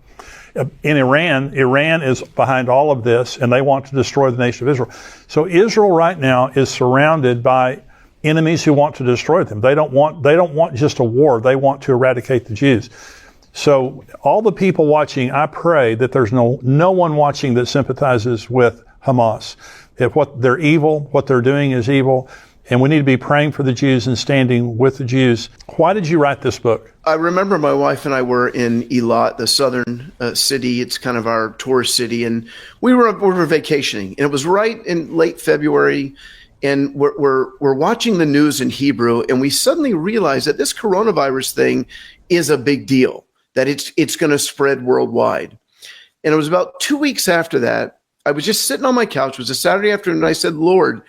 In Iran is behind all of this, and they want to destroy the nation of Israel. So Israel right now is surrounded by enemies who want to destroy them. They don't want just a war. They want to eradicate the Jews. So all the people watching, I pray that there's no one watching that sympathizes with Hamas. If they're evil, what they're doing is evil, and we need to be praying for the Jews and standing with the Jews. Why did you write this book? I remember my wife and I were in Eilat, the southern city. It's kind of our tourist city, and we were vacationing, and it was right in late February. And we're watching the news in Hebrew, and we suddenly realize that this coronavirus thing is a big deal, that it's going to spread worldwide. And it was about 2 weeks after that, I was just sitting on my couch. It was a Saturday afternoon, and I said, "Lord,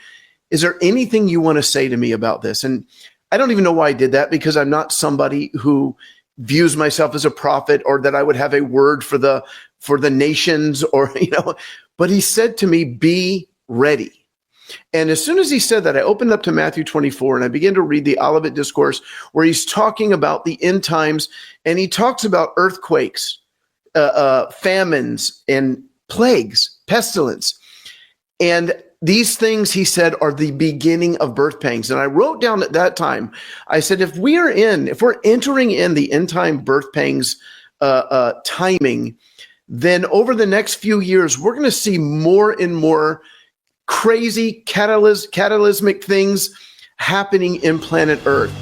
is there anything you want to say to me about this?" And I don't even know why I did that, because I'm not somebody who views myself as a prophet, or that I would have a word for the nations, or, but he said to me, "Be ready." And as soon as he said that, I opened up to Matthew 24 and I began to read the Olivet Discourse, where he's talking about the end times, and he talks about earthquakes, famines, and plagues, pestilence. And these things, he said, are the beginning of birth pangs. And I wrote down at that time, I said, if we're entering in the end time birth pangs timing, then over the next few years, we're going to see more and more crazy catalysmic things happening in planet Earth.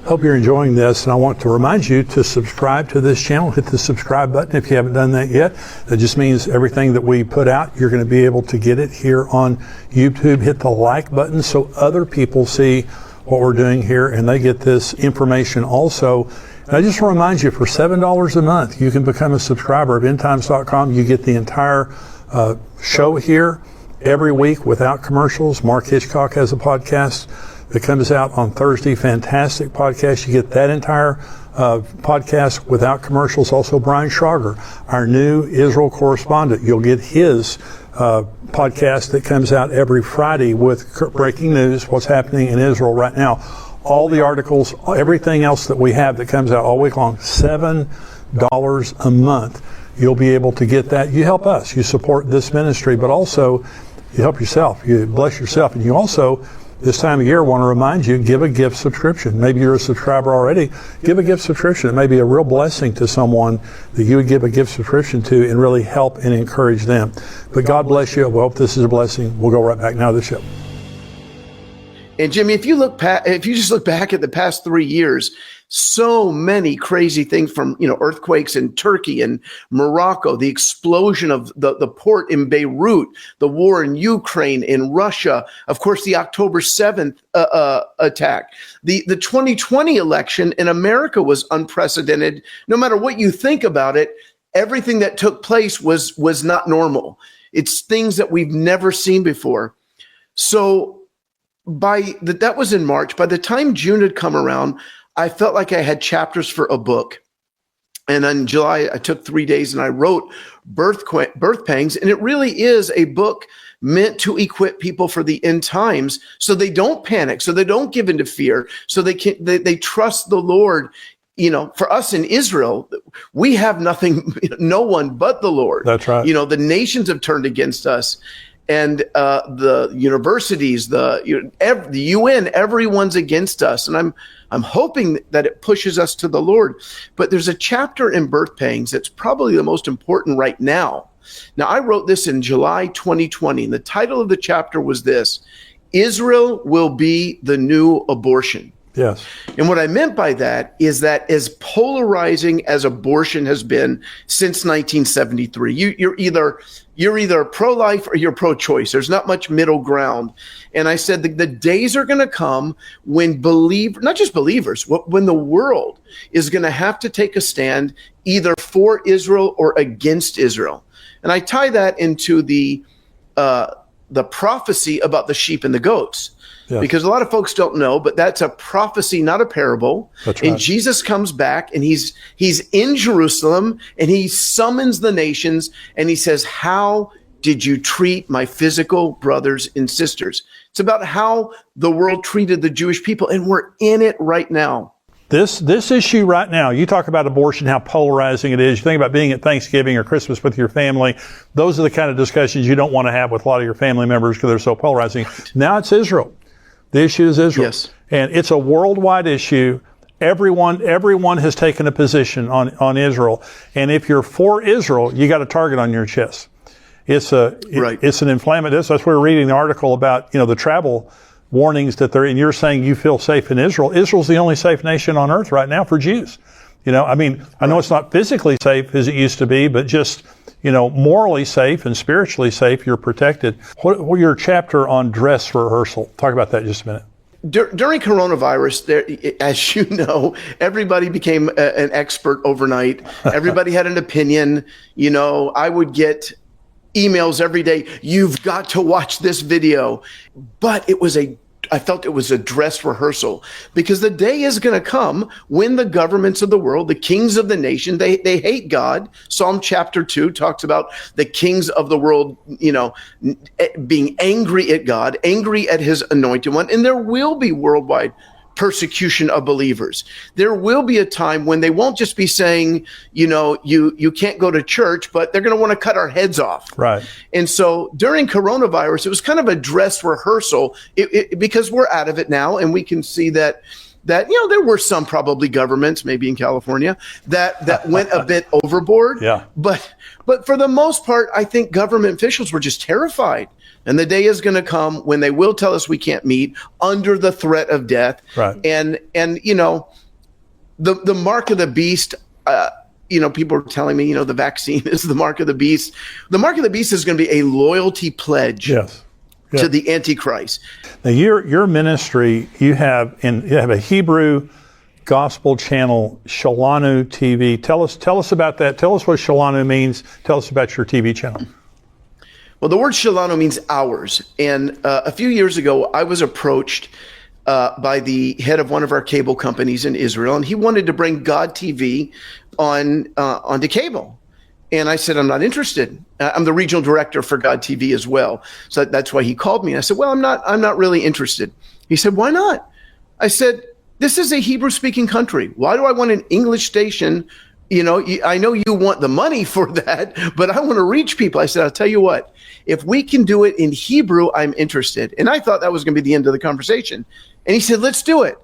Hope you're enjoying this, and I want to remind you to subscribe to this channel. Hit the subscribe button if you haven't done that yet. That just means everything that we put out, you're going to be able to get it here on YouTube. Hit the like button so other people see what we're doing here and they get this information also. And I just want to remind you, for $7 a month, you can become a subscriber of endtimes.com. You get the entire show here every week without commercials. Mark Hitchcock has a podcast that comes out on Thursday. Fantastic podcast. You get that entire podcast without commercials. Also, Brian Schrager, our new Israel correspondent. You'll get his podcast that comes out every Friday with breaking news, what's happening in Israel right now. All the articles, everything else that we have that comes out all week long, $7 a month. You'll be able to get that. You help us. You support this ministry, but also you help yourself. You bless yourself. And you also, this time of year, want to remind you, give a gift subscription. Maybe you're a subscriber already. Give a gift subscription. It may be a real blessing to someone that you would give a gift subscription to and really help and encourage them. But God bless you. We hope this is a blessing. We'll go right back now to the show. And Jimmy, if you just look back at the past 3 years, so many crazy things, from earthquakes in Turkey and Morocco, the explosion of the port in Beirut, the war in Ukraine, in Russia, of course, the October 7th attack. The 2020 election in America was unprecedented. No matter what you think about it, everything that took place was not normal. It's things that we've never seen before. So that was in March. By the time June had come around, I felt like I had chapters for a book. And in July, I took 3 days and I wrote Birth Pangs. And it really is a book meant to equip people for the end times, so they don't panic, so they don't give into fear, so they trust the Lord. For us in Israel, we have nothing, no one but the Lord. That's right. The nations have turned against us. And the universities, the UN, everyone's against us. And I'm hoping that it pushes us to the Lord. But there's a chapter in Birth Pangs that's probably the most important right now. Now, I wrote this in July 2020, and the title of the chapter was this: Israel will be the new abortion. Yes. And what I meant by that is that as polarizing as abortion has been since 1973, you're either pro-life or you're pro-choice. There's not much middle ground. And I said the days are going to come when not just believers, when the world is going to have to take a stand either for Israel or against Israel. And I tie that into the prophecy about the sheep and the goats. Yes. Because a lot of folks don't know, but that's a prophecy, not a parable. That's right. And Jesus comes back and he's in Jerusalem and he summons the nations and he says, "How did you treat my physical brothers and sisters?" It's about how the world treated the Jewish people, and we're in it right now. This issue right now, you talk about abortion, how polarizing it is. You think about being at Thanksgiving or Christmas with your family. Those are the kind of discussions you don't want to have with a lot of your family members because they're so polarizing. Now it's Israel. The issue is Israel. Yes. And it's a worldwide issue. Everyone has taken a position on Israel. And if you're for Israel, you got a target on your chest. It's an inflammatory. That's why we're reading the article about, the travel warnings that and you're saying you feel safe in Israel. Israel's the only safe nation on earth right now for Jews. I know it's not physically safe as it used to be, but just, morally safe and spiritually safe, you're protected. What your chapter on dress rehearsal? Talk about that just a minute. During coronavirus, as you know, everybody became an expert overnight. Everybody had an opinion. I would get emails every day. "You've got to watch this video." But I felt it was a dress rehearsal, because the day is going to come when the governments of the world, the kings of the nation, they hate God. Psalm chapter 2 talks about the kings of the world, being angry at God, angry at his anointed one. And there will be worldwide persecution of believers. There will be a time when they won't just be saying, you can't go to church, but they're going to want to cut our heads off. Right. And so during coronavirus, it was kind of a dress rehearsal because we're out of it now, and we can see that there were some probably governments, maybe in California, that went a bit overboard. Yeah. But for the most part, I think government officials were just terrified. And the day is going to come when they will tell us we can't meet under the threat of death. Right. And the mark of the beast, people are telling me, the vaccine is the mark of the beast. The mark of the beast is going to be a loyalty pledge. Yes. To the Antichrist. Now, your ministry, you have a Hebrew gospel channel, Shalanu TV. Tell us about that. Tell us what Shalanu means. Tell us about your TV channel. Well, the word Shalanu means ours. And a few years ago, I was approached by the head of one of our cable companies in Israel, and he wanted to bring God TV onto cable. And I said, I'm not interested. I'm the regional director for God TV as well. So that's why he called me. And I said, well, I'm not really interested. He said, why not? I said, this is a Hebrew speaking country. Why do I want an English station? I know you want the money for that, but I want to reach people. I said, I'll tell you what, if we can do it in Hebrew, I'm interested. And I thought that was going to be the end of the conversation. And he said, let's do it.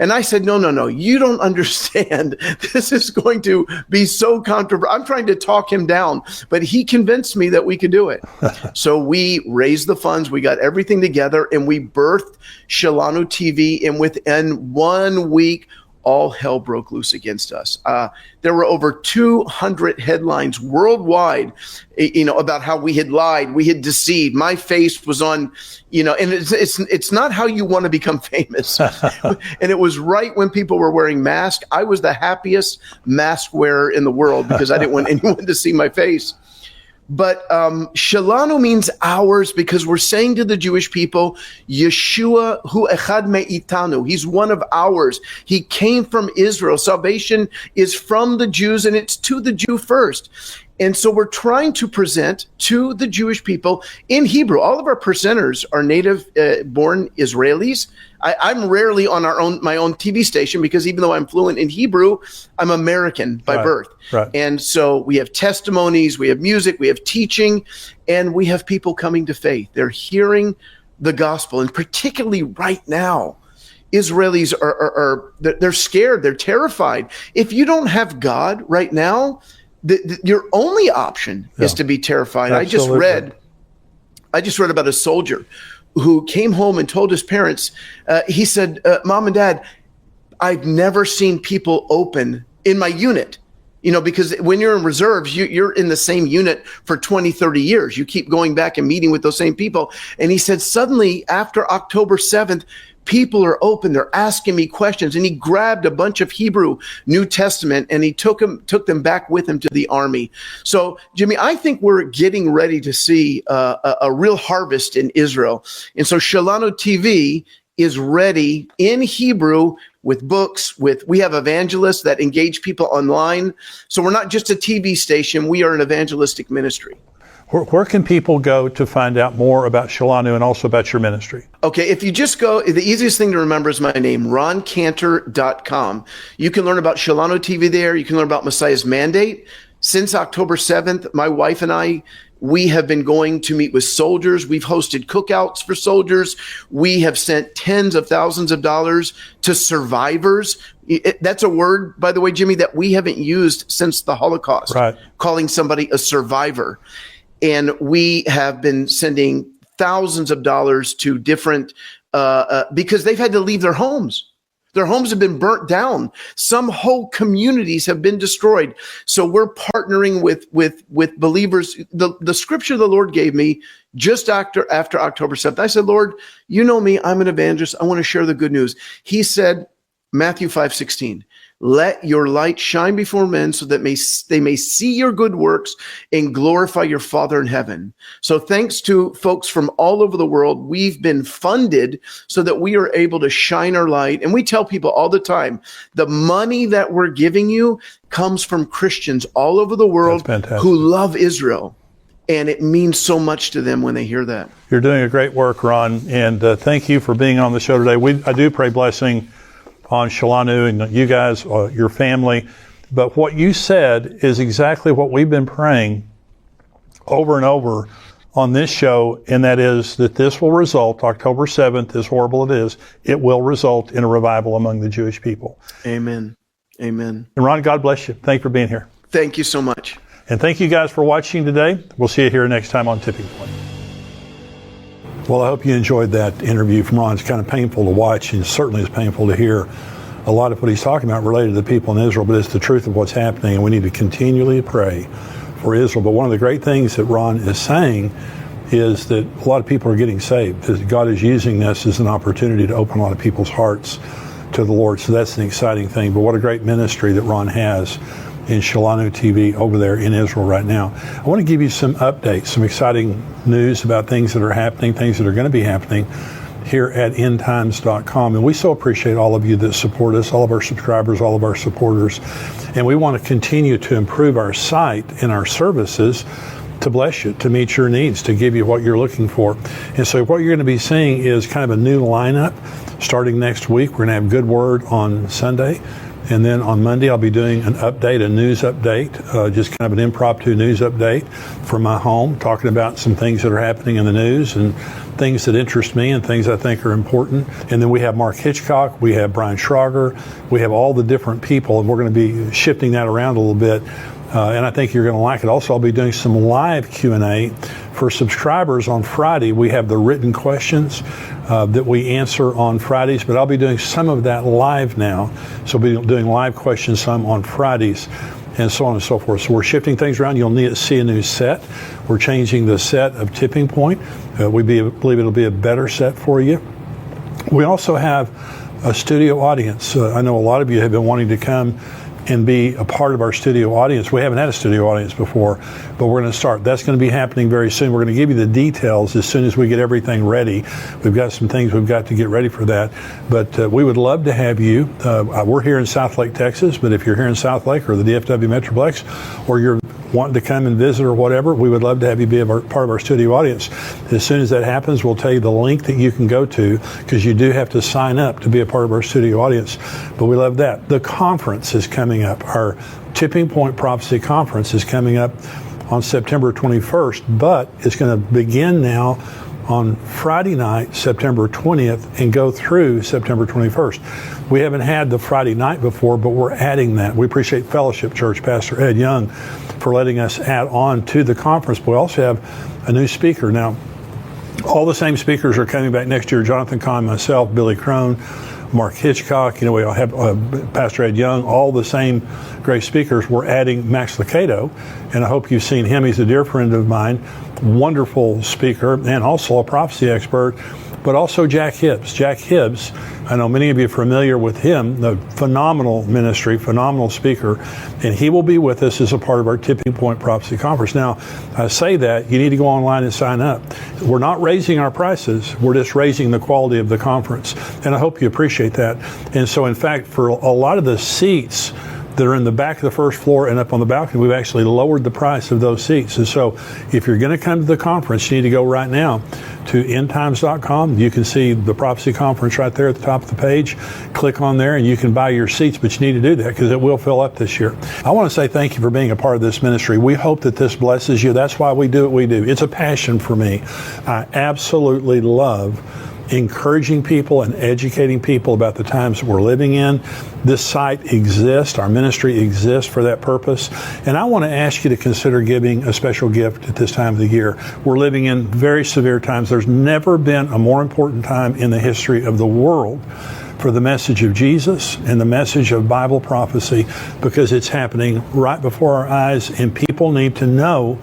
And I said, no, you don't understand. This is going to be so controversial. I'm trying to talk him down, but he convinced me that we could do it. So we raised the funds, we got everything together, and we birthed Shalanu TV. And within 1 week, all hell broke loose against us. There were over 200 headlines worldwide, about how we had lied, we had deceived. My face was on, and it's not how you want to become famous. And it was right when people were wearing masks. I was the happiest mask wearer in the world because I didn't want anyone to see my face. But Shalanu means ours because we're saying to the Jewish people, Yeshua hu echad me'itanu. He's one of ours. He came from Israel. Salvation is from the Jews, and it's to the Jew first. And so we're trying to present to the Jewish people in Hebrew. All of our presenters are native-born Israelis. I'm rarely on my own TV station because even though I'm fluent in Hebrew, I'm American by birth. Right. And so we have testimonies, we have music, we have teaching, and we have people coming to faith. They're hearing the gospel, and particularly right now, Israelis they're scared, they're terrified. If you don't have God right now, your only option is to be terrified. Absolutely. I just read about a soldier who came home and told his parents, he said, Mom and Dad, I've never seen people open in my unit. Because when you're in reserves, you're in the same unit for 20, 30 years. You keep going back and meeting with those same people. And he said, suddenly after October 7th, people are open. They're asking me questions. And he grabbed a bunch of Hebrew New Testament and he took them back with him to the army. So, Jimmy, I think we're getting ready to see a real harvest in Israel. And so Shalanu TV is ready in Hebrew with books, we have evangelists that engage people online. So we're not just a TV station. We are an evangelistic ministry. Where can people go to find out more about Shalanu and also about your ministry? Okay, if you just go, the easiest thing to remember is my name, roncantor.com. You can learn about Shalanu TV there. You can learn about Messiah's Mandate. Since October 7th, my wife and I, we have been going to meet with soldiers. We've hosted cookouts for soldiers. We have sent tens of thousands of dollars to survivors. That's a word, by the way, Jimmy, that we haven't used since the Holocaust, right? Calling somebody a survivor. And we have been sending thousands of dollars to different, because they've had to leave their homes. Their homes have been burnt down. Some whole communities have been destroyed. So we're partnering with believers. The scripture the Lord gave me just after October 7th, I said, Lord, you know me, I'm an evangelist. I want to share the good news. He said, Matthew 5:16, let your light shine before men so that they may see your good works and glorify your Father in heaven. So thanks to folks from all over the world, we've been funded so that we are able to shine our light. And we tell people all the time, the money that we're giving you comes from Christians all over the world who love Israel. And it means so much to them when they hear that. You're doing a great work, Ron. And thank you for being on the show today. I do pray blessing on Shalanu and you guys, your family. But what you said is exactly what we've been praying over and over on this show, and that is that this will result, October 7th, as horrible it will result in a revival among the Jewish people. Amen. Amen. And Ron, God bless you. Thank you for being here. Thank you so much. And thank you guys for watching today. We'll see you here next time on Tipping Point. Well, I hope you enjoyed that interview from Ron. It's kind of painful to watch, and certainly it's painful to hear a lot of what he's talking about related to the people in Israel, but it's the truth of what's happening, and we need to continually pray for Israel. But one of the great things that Ron is saying is that a lot of people are getting saved. God is using this as an opportunity to open a lot of people's hearts to the Lord. So that's an exciting thing. But what a great ministry that Ron has in Shalanu TV over there in Israel right now. I want to give you some updates, some exciting news about things that are happening, things that are going to be happening here at endtimes.com. And we so appreciate all of you that support us, all of our subscribers, all of our supporters. And we want to continue to improve our site and our services to bless you, to meet your needs, to give you what you're looking for. And so what you're going to be seeing is kind of a new lineup starting next week. We're going to have Good Word on Sunday. And then on Monday, I'll be doing an update, a news update, just kind of an impromptu news update from my home, talking about some things that are happening in the news and things that interest me and things I think are important. And then we have Mark Hitchcock, we have Brian Schrager, we have all the different people, and we're going to be shifting that around a little bit. And I think you're going to like it. Also, I'll be doing some live Q&A for subscribers on Friday. We have the written questions that we answer on Fridays, but I'll be doing some of that live now. So I'll be doing live questions some on Fridays and so on and so forth. So we're shifting things around. You'll need to see a new set. We're changing the set of Tipping Point. We believe it'll be a better set for you. We also have a studio audience. I know a lot of you have been wanting to come and be a part of our studio audience. We haven't had a studio audience before, but we're going to start. That's going to be happening very soon. We're going to give you the details as soon as we get everything ready. We've got some things we've got to get ready for that, but we would love to have you. We're here in Southlake, Texas, but if you're here in Southlake or the DFW Metroplex, or you're wanting to come and visit or whatever, we would love to have you be part of our studio audience. As soon as that happens, we'll tell you the link that you can go to, because you do have to sign up to be a part of our studio audience. But we love that. The conference is coming up. Our Tipping Point Prophecy Conference is coming up on September 21st, but it's going to begin now on Friday night, September 20th, and go through September 21st. We haven't had the Friday night before, but we're adding that. We appreciate Fellowship Church, Pastor Ed Young, for letting us add on to the conference. But we also have a new speaker. Now, all the same speakers are coming back next year. Jonathan Kahn, myself, Billy Crone, Mark Hitchcock, we all have Pastor Ed Young, all the same great speakers. We're adding Max Lucado, and I hope you've seen him. He's a dear friend of mine, wonderful speaker, and also a prophecy expert, but also Jack Hibbs. Jack Hibbs, I know many of you are familiar with him, the phenomenal ministry, phenomenal speaker, and he will be with us as a part of our Tipping Point Prophecy Conference. Now, I say that, you need to go online and sign up. We're not raising our prices, we're just raising the quality of the conference, and I hope you appreciate that. And so, in fact, for a lot of the seats that are in the back of the first floor and up on the balcony, we've actually lowered the price of those seats. And so if you're going to come to the conference, you need to go right now to endtimes.com. You can see the prophecy conference right there at the top of the page. Click on there and you can buy your seats, but you need to do that because it will fill up this year. I want to say thank you for being a part of this ministry. We hope that this blesses you. That's why we do what we do. It's a passion for me. I absolutely love encouraging people and educating people about the times that we're living in. This site exists, our ministry exists for that purpose. And I want to ask you to consider giving a special gift at this time of the year. We're living in very severe times. There's never been a more important time in the history of the world for the message of Jesus and the message of Bible prophecy, because it's happening right before our eyes, and people need to know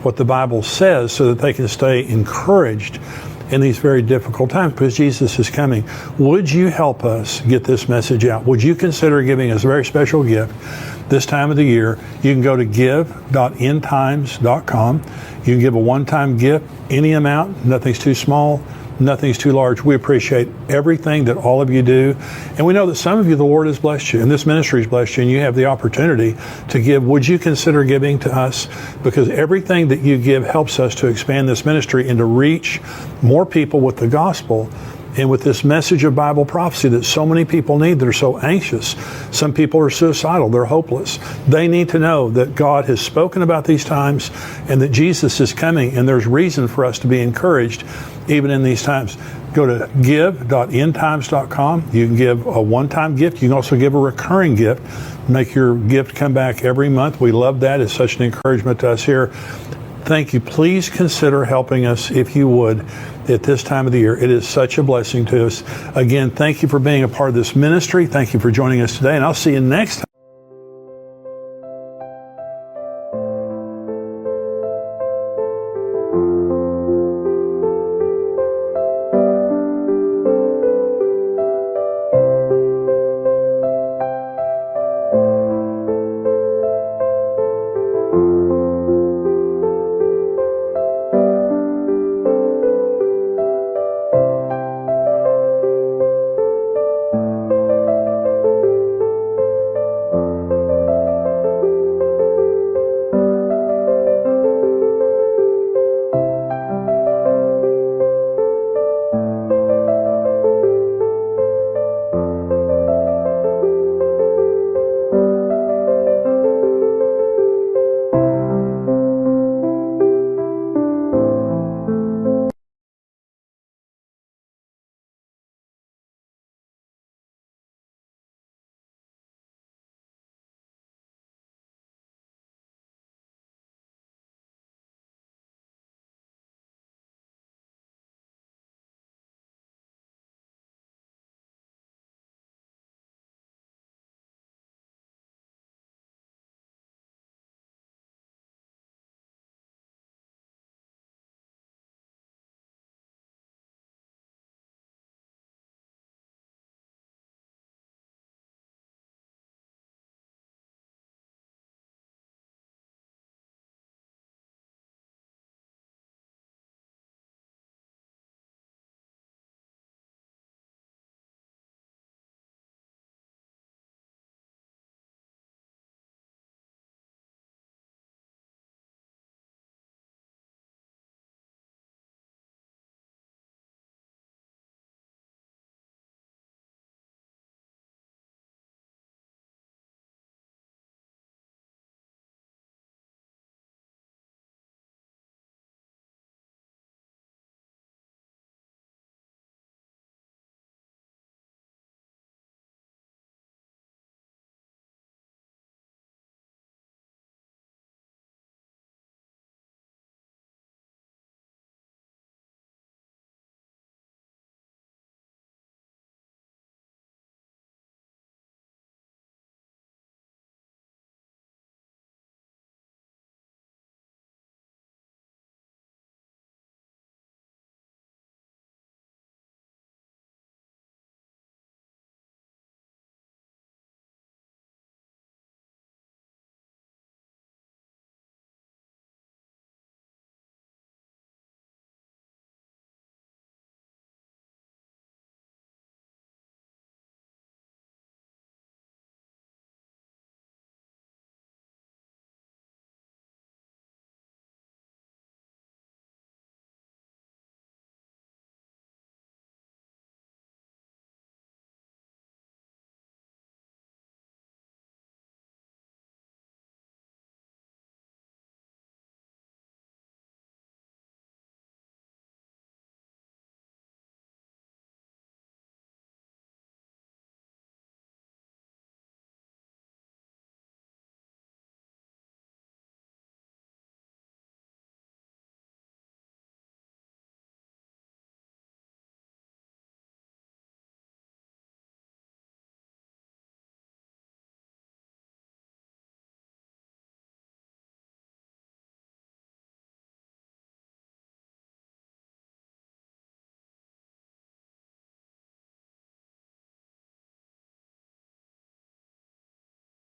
what the Bible says so that they can stay encouraged in these very difficult times, because Jesus is coming. Would you help us get this message out? Would you consider giving us a very special gift this time of the year? You can go to give.endtimes.com. You can give a one-time gift, any amount. Nothing's too small, nothing's too large. We appreciate everything that all of you do. And we know that some of you, the Lord has blessed you, and this ministry has blessed you, and you have the opportunity to give. Would you consider giving to us? Because everything that you give helps us to expand this ministry and to reach more people with the gospel And with this message of Bible prophecy that so many people need, they're so anxious. Some people are suicidal. They're hopeless. They need to know that God has spoken about these times and that Jesus is coming, and there's reason for us to be encouraged even in these times. Go to give.endtimes.com. You can give a one-time gift. You can also give a recurring gift. Make your gift come back every month. We love that. It's such an encouragement to us here. Thank you. Please consider helping us if you would at this time of the year. It is such a blessing to us. Again, thank you for being a part of this ministry. Thank you for joining us today, and I'll see you next time.